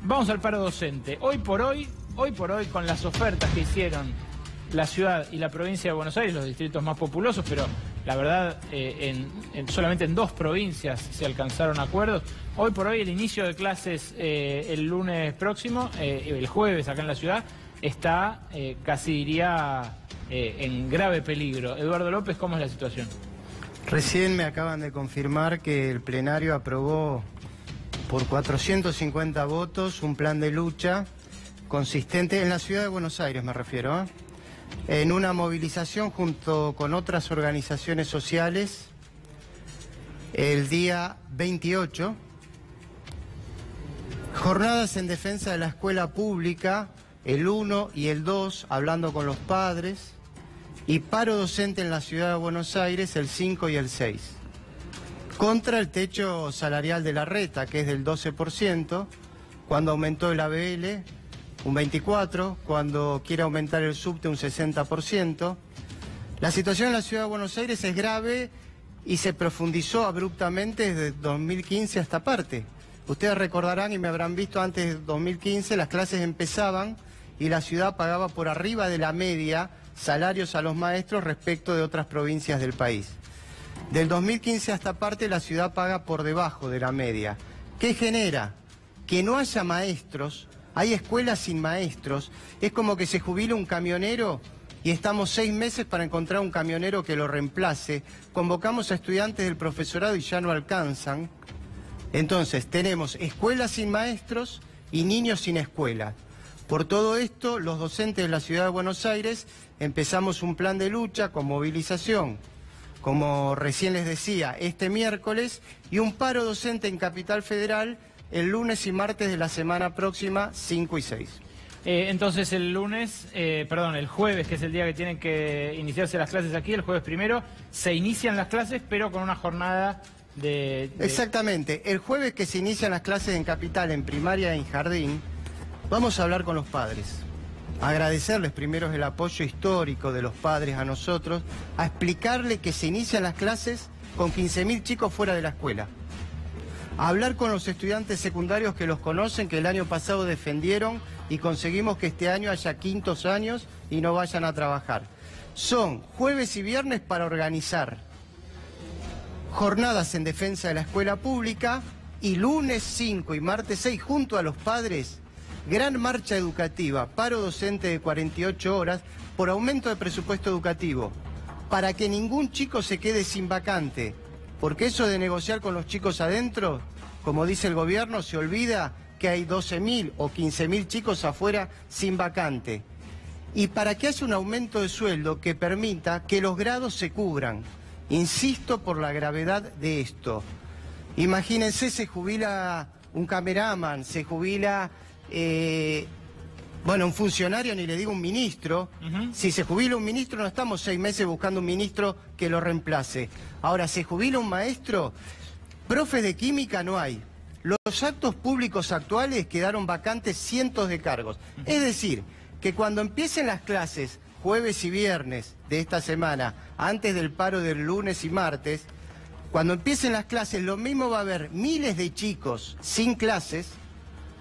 Vamos al paro docente. Hoy por hoy, con las ofertas que hicieron la ciudad y la provincia de Buenos Aires, los distritos más populosos, pero la verdad solamente en 2 provincias se alcanzaron acuerdos. Hoy por hoy el inicio de clases el lunes próximo, el jueves acá en la ciudad, está casi diría en grave peligro. Eduardo López, ¿cómo es la situación? Recién me acaban de confirmar que el plenario aprobó por 450 votos un plan de lucha consistente en la ciudad de Buenos Aires, me refiero, en una movilización junto con otras organizaciones sociales el día 28, jornadas en defensa de la escuela pública el 1 y el 2, hablando con los padres, y paro docente en la ciudad de Buenos Aires el 5 y el 6. Contra el techo salarial de la reta, que es del 12%, cuando aumentó el ABL un 24%, cuando quiere aumentar el subte un 60%. La situación en la ciudad de Buenos Aires es grave y se profundizó abruptamente desde 2015 hasta parte. Ustedes recordarán y me habrán visto antes de 2015, las clases empezaban y la ciudad pagaba por arriba de la media salarios a los maestros respecto de otras provincias del país. Del 2015 hasta parte la ciudad paga por debajo de la media. ¿Qué genera? Que no haya maestros, hay escuelas sin maestros, es como que se jubile un camionero y estamos 6 meses para encontrar un camionero que lo reemplace. Convocamos a estudiantes del profesorado y ya no alcanzan. Entonces tenemos escuelas sin maestros y niños sin escuela. Por todo esto, los docentes de la ciudad de Buenos Aires empezamos un plan de lucha con movilización, como recién les decía, este miércoles, y un paro docente en Capital Federal el lunes y martes de la semana próxima, 5 y 6. Entonces el jueves, que es el día que tienen que iniciarse las clases aquí, el jueves primero, se inician las clases, pero con una jornada de... Exactamente. El jueves que se inician las clases en Capital, en primaria y en jardín, vamos a hablar con los padres. Agradecerles primero el apoyo histórico de los padres a nosotros, a explicarle que se inician las clases con 15.000 chicos fuera de la escuela. A hablar con los estudiantes secundarios que los conocen, que el año pasado defendieron y conseguimos que este año haya 5.º años y no vayan a trabajar. Son jueves y viernes para organizar jornadas en defensa de la escuela pública y lunes 5 y martes 6 junto a los padres, gran marcha educativa, paro docente de 48 horas por aumento de presupuesto educativo, para que ningún chico se quede sin vacante, porque eso de negociar con los chicos adentro, como dice el gobierno, se olvida que hay 12.000 o 15.000 chicos afuera sin vacante. Y para que haya un aumento de sueldo que permita que los grados se cubran. Insisto por la gravedad de esto. Imagínense, se jubila un cameraman, se jubila... un funcionario, ni le digo un ministro. Si se jubila un ministro, no estamos 6 meses buscando un ministro que lo reemplace. Ahora, se jubila un maestro, profes de química no hay. Los actos públicos actuales quedaron vacantes cientos de cargos. Es decir, que cuando empiecen las clases, jueves y viernes de esta semana, antes del paro del lunes y martes, cuando empiecen las clases, lo mismo va a haber miles de chicos sin clases,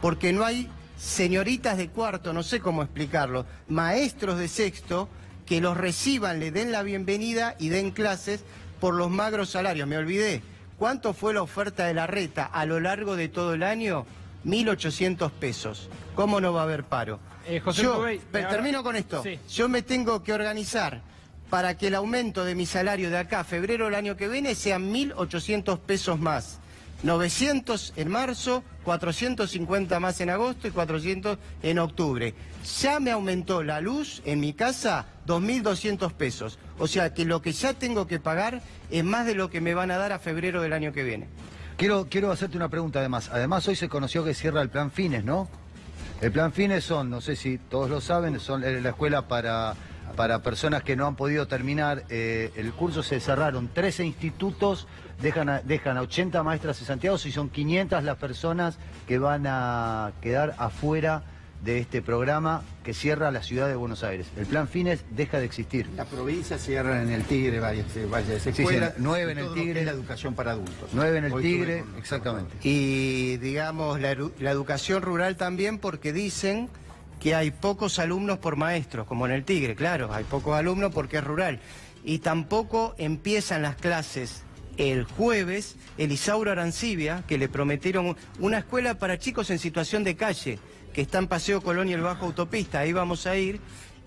porque no hay señoritas de cuarto, no sé cómo explicarlo, maestros de sexto, que los reciban, le den la bienvenida y den clases por los magros salarios. Me olvidé, ¿cuánto fue la oferta de la reta a lo largo de todo el año? 1.800 pesos. ¿Cómo no va a haber paro? Termino con esto. Sí. Yo me tengo que organizar para que el aumento de mi salario de acá a febrero del año que viene sean 1.800 pesos más. 900 en marzo, 450 más en agosto y 400 en octubre. Ya me aumentó la luz en mi casa 2.200 pesos. O sea que lo que ya tengo que pagar es más de lo que me van a dar a febrero del año que viene. Quiero hacerte una pregunta además. Además hoy se conoció que cierra el Plan Fines, ¿no? El Plan Fines son, no sé si todos lo saben, son la escuela para personas que no han podido terminar el curso. Se cerraron 13 institutos, dejan a 80 maestras cesanteados y son 500 las personas que van a quedar afuera de este programa que cierra la ciudad de Buenos Aires. El Plan Fines deja de existir. La provincia cierra en el Tigre varias escuelas. Sí, 9 en el Tigre. La educación para adultos. 9 en el Tigre, exactamente. Y digamos la educación rural también, porque dicen que hay pocos alumnos por maestros, como en el Tigre, claro, hay pocos alumnos porque es rural. Y tampoco empiezan las clases el jueves el Isauro Arancibia, que le prometieron una escuela para chicos en situación de calle, que está en Paseo Colón y el Bajo Autopista, ahí vamos a ir,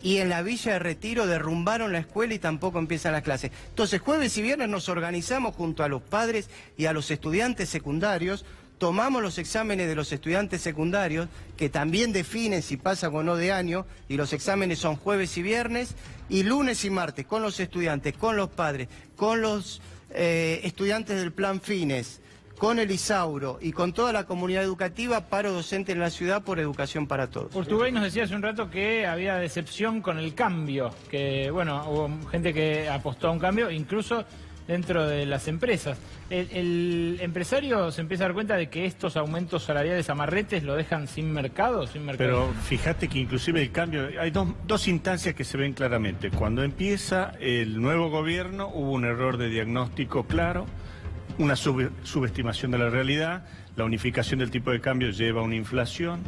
y en la Villa de Retiro derrumbaron la escuela y tampoco empiezan las clases. Entonces, jueves y viernes nos organizamos junto a los padres y a los estudiantes secundarios, tomamos los exámenes de los estudiantes secundarios, que también definen si pasan o no de año, y los exámenes son jueves y viernes, y lunes y martes, con los estudiantes, con los padres, con los estudiantes del Plan Fines, con el Isauro y con toda la comunidad educativa, paro docente en la ciudad por Educación para Todos. Urtubey nos decía hace un rato que había decepción con el cambio, que bueno, hubo gente que apostó a un cambio, incluso dentro de las empresas. El empresario se empieza a dar cuenta de que estos aumentos salariales amarretes lo dejan sin mercado, Pero fíjate que inclusive el cambio, hay dos instancias que se ven claramente. Cuando empieza el nuevo gobierno hubo un error de diagnóstico claro, una subestimación de la realidad, la unificación del tipo de cambio lleva a una inflación.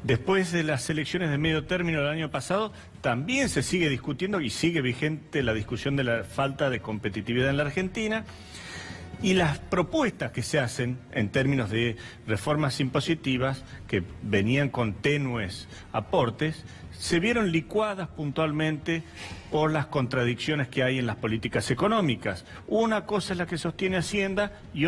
Después de las elecciones de medio término del año pasado, también se sigue discutiendo y sigue vigente la discusión de la falta de competitividad en la Argentina. Y las propuestas que se hacen en términos de reformas impositivas, que venían con tenues aportes, se vieron licuadas puntualmente por las contradicciones que hay en las políticas económicas. Una cosa es la que sostiene Hacienda y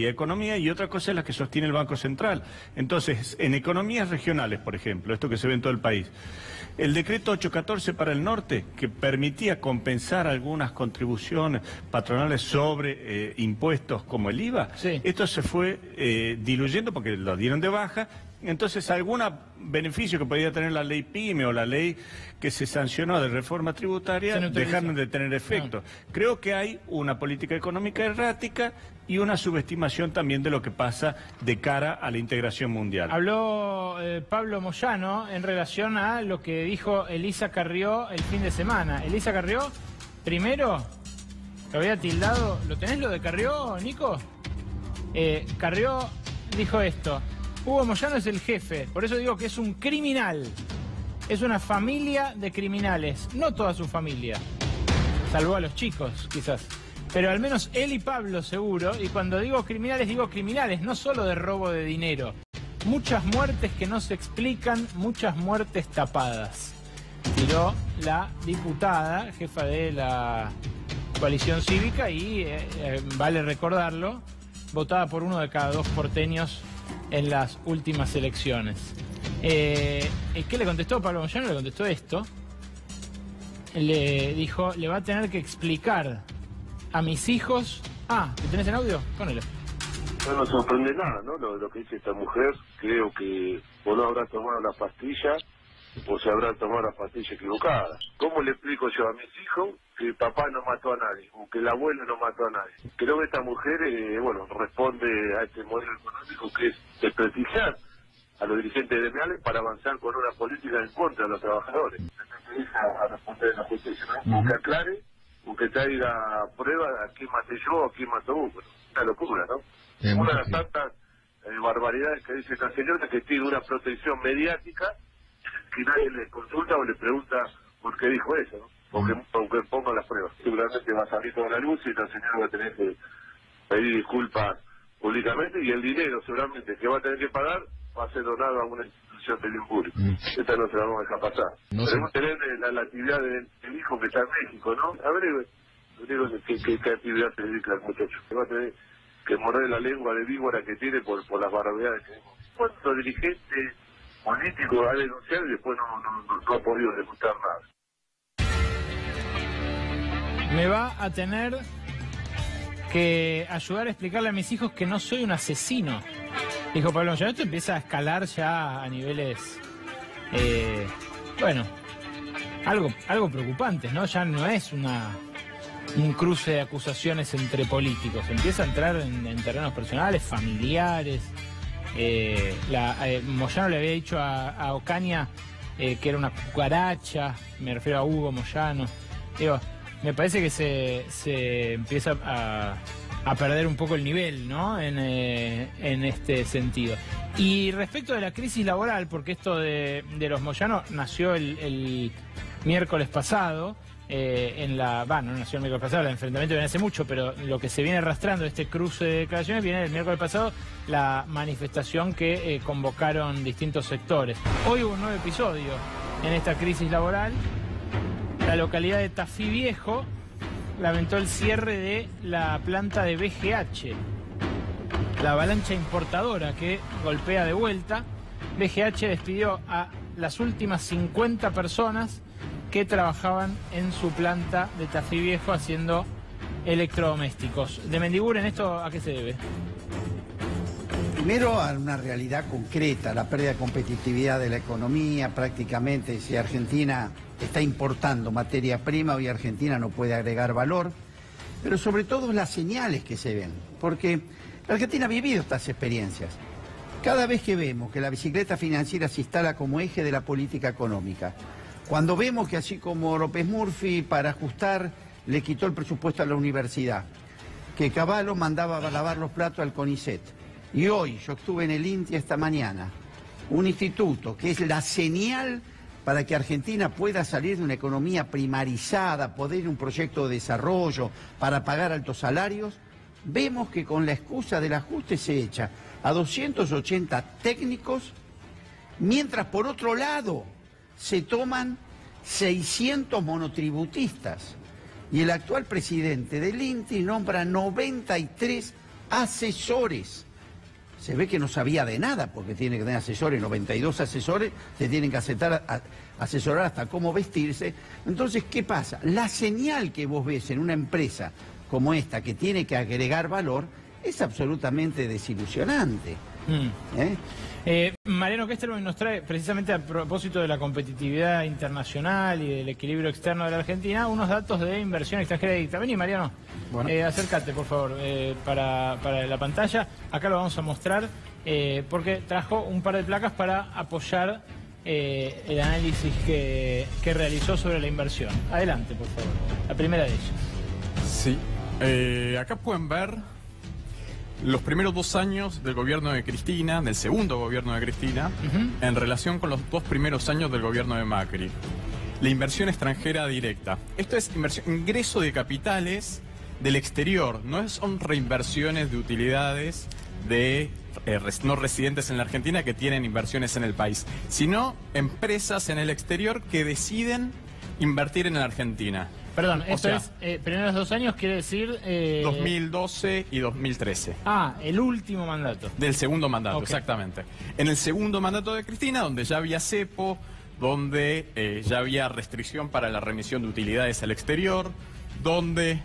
Economía, y otra cosa es la que sostiene el Banco Central. Entonces, en economías regionales, por ejemplo, esto que se ve en todo el país, el decreto 814 para el norte, que permitía compensar algunas contribuciones patronales sobre impuestos como el IVA, sí, esto se fue diluyendo porque lo dieron de baja. Entonces, algún beneficio que podía tener la ley PYME o la ley que se sancionó de reforma tributaria dejaron de tener efecto. Creo que hay una política económica errática y una subestimación también de lo que pasa de cara a la integración mundial. Habló Pablo Moyano en relación a lo que dijo Elisa Carrió el fin de semana. Elisa Carrió, primero, lo había tildado, ¿lo tenés lo de Carrió, Nico? Carrió dijo esto: Hugo Moyano es el jefe, por eso digo que es un criminal. Es una familia de criminales, no toda su familia, salvo a los chicos, quizás. Pero al menos él y Pablo seguro, y cuando digo criminales, no solo de robo de dinero. Muchas muertes que no se explican, muchas muertes tapadas. Tiró la diputada, jefa de la coalición cívica, y vale recordarlo, votada por uno de cada dos porteños en las últimas elecciones. ¿Qué le contestó Pablo Moyano? Le contestó esto. Le dijo, le va a tener que explicar a mis hijos... Ah, ¿lo tenés en audio? Ponelo. No nos sorprende nada, ¿no? Lo que dice esta mujer. Creo que o no habrá tomado la pastilla o se habrá tomado la pastilla equivocada. ¿Cómo le explico yo a mis hijos que el papá no mató a nadie o que el abuelo no mató a nadie? Creo que esta mujer, responde a este modelo económico que es desprestigiar a los dirigentes gremiales para avanzar con una política en contra de los trabajadores. A responder a la justicia, ¿no? O que aclare, o que traiga pruebas a quién maté yo o a quién mató uno. Una locura, ¿no? Una de las tantas barbaridades que dice esta señora, que tiene una protección mediática que nadie le consulta o le pregunta por qué dijo eso, ¿no? Aunque ponga las pruebas. Seguramente va a salir toda la luz y la señora va a tener que pedir disculpas públicamente, y el dinero seguramente que va a tener que pagar va a ser donado a una institución de bien público. Esta no se la vamos a dejar pasar. Debemos tener la actividad del hijo que está en México, ¿no? A ver, qué actividad se dedica el muchacho. Va a tener morder la lengua de víbora que tiene por las barbaridades que... ¿Cuántos dirigentes políticos ha denunciado y después no ha podido ejecutar nada? Me va a tener que ayudar a explicarle a mis hijos que no soy un asesino. Dijo Pablo Moyano. Esto empieza a escalar ya a niveles, bueno, algo preocupantes, ¿no? Ya no es un cruce de acusaciones entre políticos. Empieza a entrar en terrenos personales, familiares. Moyano le había dicho a Ocaña que era una cucaracha. Me refiero a Hugo Moyano. Digo, me parece que se empieza a perder un poco el nivel, ¿no? En este sentido. Y respecto de la crisis laboral, porque esto de los Moyano nació el miércoles pasado, no nació el miércoles pasado, el enfrentamiento viene hace mucho, pero lo que se viene arrastrando, este cruce de declaraciones, viene el miércoles pasado, la manifestación que convocaron distintos sectores. Hoy hubo un nuevo episodio en esta crisis laboral. La localidad de Tafí Viejo lamentó el cierre de la planta de BGH, la avalancha importadora que golpea de vuelta. BGH despidió a las últimas 50 personas que trabajaban en su planta de Tafí Viejo haciendo electrodomésticos. De Mendiguren, ¿esto a qué se debe? Primero a una realidad concreta, la pérdida de competitividad de la economía. Prácticamente, si Argentina está importando materia prima, hoy Argentina no puede agregar valor, pero sobre todo las señales que se ven, porque la Argentina ha vivido estas experiencias. Cada vez que vemos que la bicicleta financiera se instala como eje de la política económica, cuando vemos que así como López Murphy para ajustar le quitó el presupuesto a la universidad, que Cavallo mandaba a lavar los platos al CONICET, y hoy yo estuve en el INTI esta mañana, un instituto que es la señal para que Argentina pueda salir de una economía primarizada, poder ir a un proyecto de desarrollo para pagar altos salarios, vemos que con la excusa del ajuste se echa a 280 técnicos, mientras por otro lado se toman 600 monotributistas. Y el actual presidente del INTI nombra 93 asesores. Se ve que no sabía de nada, porque tiene que tener asesores, 92 asesores, se tienen que asesorar hasta cómo vestirse. Entonces, ¿qué pasa? La señal que vos ves en una empresa como esta, que tiene que agregar valor, es absolutamente desilusionante. Mariano Kesterman nos trae, precisamente a propósito de la competitividad internacional y del equilibrio externo de la Argentina, unos datos de inversión extranjera directa. Vení, Mariano, bueno. Acércate, por favor, para la pantalla. Acá lo vamos a mostrar, porque trajo un par de placas para apoyar el análisis que realizó sobre la inversión. Adelante, por favor. La primera de ellas. Sí, acá pueden ver los primeros 2 años del gobierno de Cristina, del segundo gobierno de Cristina, en relación con los 2 primeros años del gobierno de Macri. La inversión extranjera directa. Esto es ingreso de capitales del exterior, no son reinversiones de utilidades de no residentes en la Argentina que tienen inversiones en el país, sino empresas en el exterior que deciden invertir en la Argentina. Perdón, esto es, primeros 2 años quiere decir... 2012 y 2013. Ah, el último mandato. Del segundo mandato, okay. Exactamente. En el segundo mandato de Cristina, donde ya había cepo, donde ya había restricción para la remisión de utilidades al exterior, donde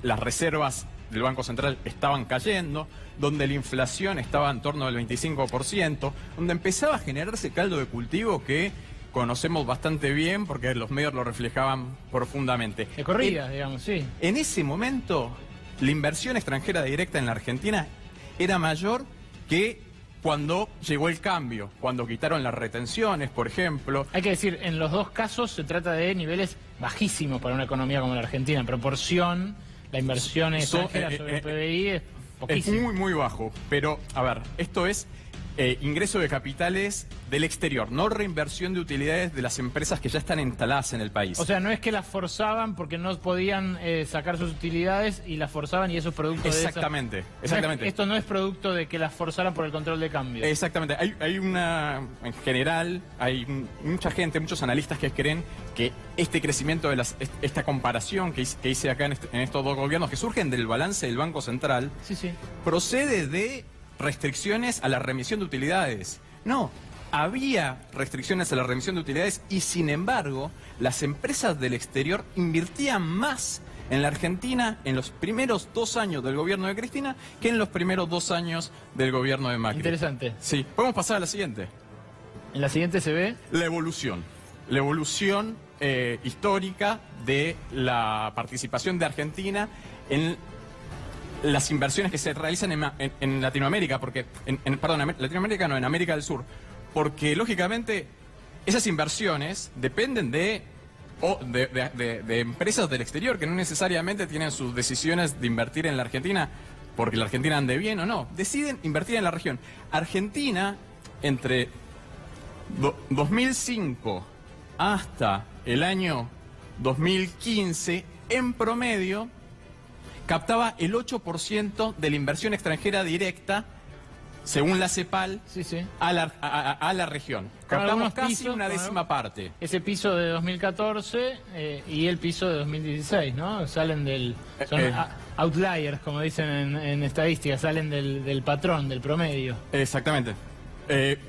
las reservas del Banco Central estaban cayendo, donde la inflación estaba en torno al 25%, donde empezaba a generarse caldo de cultivo que conocemos bastante bien porque los medios lo reflejaban profundamente. De corrida, digamos, sí. En ese momento, la inversión extranjera directa en la Argentina era mayor que cuando llegó el cambio, cuando quitaron las retenciones, por ejemplo. Hay que decir, en los 2 casos se trata de niveles bajísimos para una economía como la Argentina. En proporción, la inversión extranjera sobre el PBI es poquísimo. Es muy, muy bajo. Pero, a ver, esto es ingreso de capitales del exterior, no reinversión de utilidades de las empresas que ya están instaladas en el país. O sea, no es que las forzaban porque no podían sacar sus utilidades y las forzaban y eso es producto exactamente, de esa... exactamente. Esto no es producto de que las forzaran por el control de cambio. Exactamente. Hay una... En general, hay mucha gente, muchos analistas que creen que este crecimiento de esta comparación que hice acá en estos dos gobiernos, que surgen del balance del Banco Central, procede de restricciones a la remisión de utilidades. No, había restricciones a la remisión de utilidades y sin embargo las empresas del exterior invertían más en la Argentina en los primeros 2 años del gobierno de Cristina que en los primeros 2 años del gobierno de Macri. Interesante. Sí, podemos pasar a la siguiente. En la siguiente se ve... La evolución histórica de la participación de Argentina en las inversiones que se realizan en Latinoamérica, porque, perdón, Latinoamérica no, en América del Sur, porque lógicamente esas inversiones dependen de empresas del exterior que no necesariamente tienen sus decisiones de invertir en la Argentina porque la Argentina ande bien o no, deciden invertir en la región. Argentina, entre 2005 hasta el año 2015, en promedio, captaba el 8% de la inversión extranjera directa, según la CEPAL, a la región. Captamos casi una décima parte. Ese piso de 2014 y el piso de 2016, ¿no? Salen del... Son outliers, como dicen en estadística, salen del patrón, del promedio. Exactamente.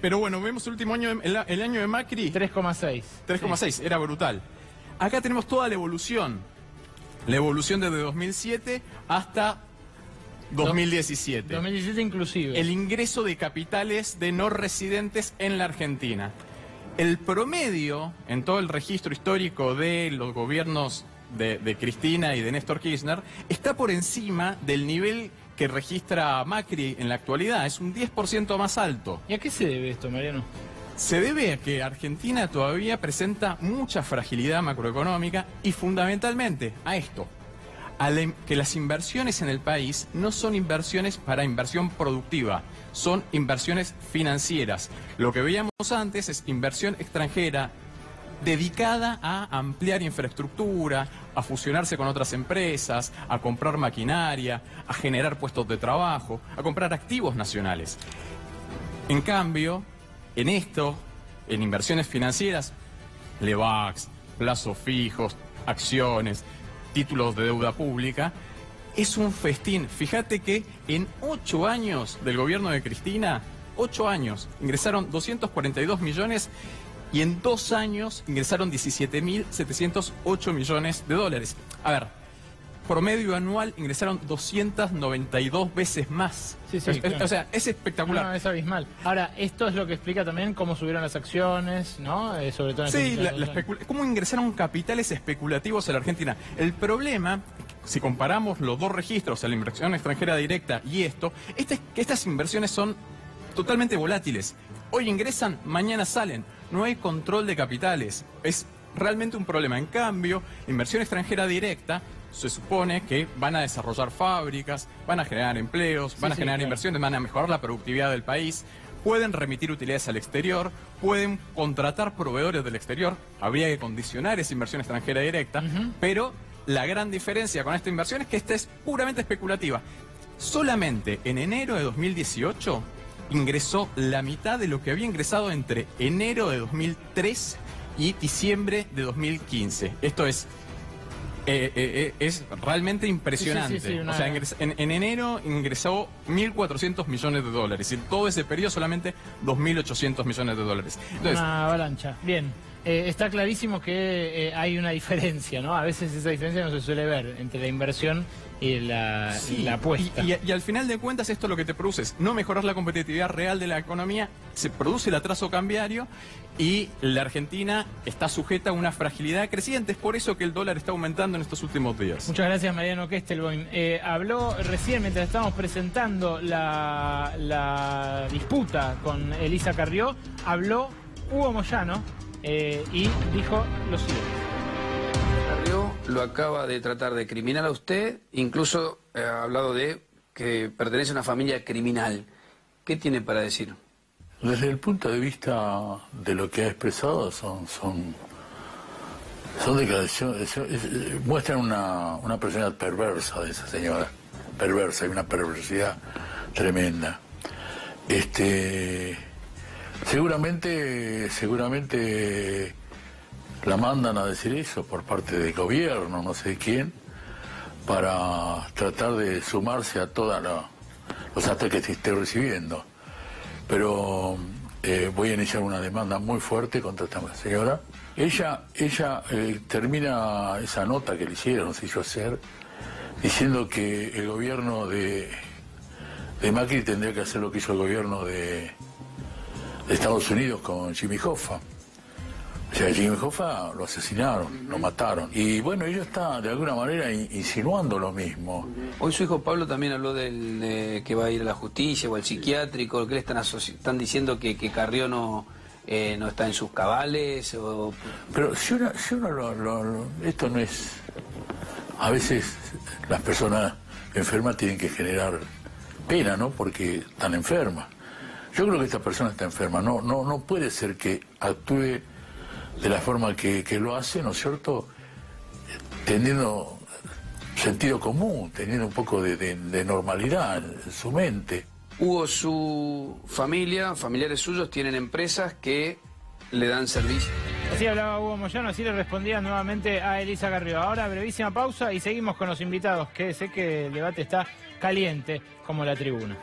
Pero bueno, vemos el último año, el año de Macri. 3,6. 3,6, era brutal. Acá tenemos toda la evolución. La evolución desde 2007 hasta 2017. 2017 inclusive. El ingreso de capitales de no residentes en la Argentina. El promedio en todo el registro histórico de los gobiernos de Cristina y de Néstor Kirchner está por encima del nivel que registra Macri en la actualidad. Es un 10% más alto. ¿Y a qué se debe esto, Mariano? Se debe a que Argentina todavía presenta mucha fragilidad macroeconómica y fundamentalmente a esto, que las inversiones en el país no son inversiones para inversión productiva, son inversiones financieras. Lo que veíamos antes es inversión extranjera dedicada a ampliar infraestructura, a fusionarse con otras empresas, a comprar maquinaria, a generar puestos de trabajo, a comprar activos nacionales. En cambio, en inversiones financieras, Levax, plazos fijos, acciones, títulos de deuda pública, es un festín. Fíjate que en 8 años del gobierno de Cristina, 8 años, ingresaron 242 millones y en 2 años ingresaron 17.708 millones de dólares. A ver, promedio anual ingresaron 292 veces más. Claro. O sea, es espectacular. No, es abismal. Ahora, esto es lo que explica también cómo subieron las acciones, ¿no? Sobre todo en cómo ingresaron capitales especulativos a la Argentina. El problema, si comparamos los dos registros, la inversión extranjera directa y esto, es que estas inversiones son totalmente volátiles. Hoy ingresan, mañana salen. No hay control de capitales. Es realmente un problema. En cambio, inversión extranjera directa se supone que van a desarrollar fábricas, van a generar empleos, van a generar inversiones, van a mejorar la productividad del país, pueden remitir utilidades al exterior, pueden contratar proveedores del exterior, habría que condicionar esa inversión extranjera directa, pero la gran diferencia con esta inversión es que esta es puramente especulativa. Solamente en enero de 2018 ingresó la mitad de lo que había ingresado entre enero de 2003 y diciembre de 2015. Esto es realmente impresionante. O sea, en enero ingresó 1.400 millones de dólares y en todo ese periodo solamente 2.800 millones de dólares. Entonces, una avalancha. Bien. Está clarísimo que hay una diferencia, ¿no? A veces esa diferencia no se suele ver entre la inversión y la apuesta. Y al final de cuentas esto lo que te produce es no mejorar la competitividad real de la economía, se produce el atraso cambiario y la Argentina está sujeta a una fragilidad creciente. Es por eso que el dólar está aumentando en estos últimos días. Muchas gracias, Mariano Kestelboim. Habló recién, mientras estábamos presentando la disputa con Elisa Carrió, habló Hugo Moyano y dijo lo siguiente. Carrió lo acaba de tratar de criminal a usted, incluso ha hablado de que pertenece a una familia criminal. ¿Qué tiene para decir? Desde el punto de vista de lo que ha expresado, son declaraciones, muestran una personalidad perversa de esa señora, perversa, y una perversidad tremenda. Seguramente la mandan a decir eso por parte del gobierno, no sé quién, para tratar de sumarse a todos los ataques que esté recibiendo. Pero voy a iniciar una demanda muy fuerte contra esta señora. Ella termina esa nota que le hicieron, se hizo hacer, diciendo que el gobierno de Macri tendría que hacer lo que hizo el gobierno de Estados Unidos con Jimmy Hoffa. O sea, Jimmy Hoffa lo asesinaron, lo mataron. Y bueno, ella está de alguna manera insinuando lo mismo. Hoy su hijo Pablo también habló que va a ir a la justicia o al psiquiátrico. ¿Qué le están diciendo que Carrió no está en sus cabales? Pero si uno esto no es... A veces las personas enfermas tienen que generar pena, ¿no? Porque están enfermas. Yo creo que esta persona está enferma. No puede ser que actúe de la forma que lo hace, ¿no es cierto? Teniendo sentido común, teniendo un poco de normalidad en su mente. Hugo, su familia, familiares suyos, tienen empresas que le dan servicio. Así hablaba Hugo Moyano, así le respondía nuevamente a Elisa Carrió. Ahora brevísima pausa y seguimos con los invitados, que sé que el debate está caliente como la tribuna.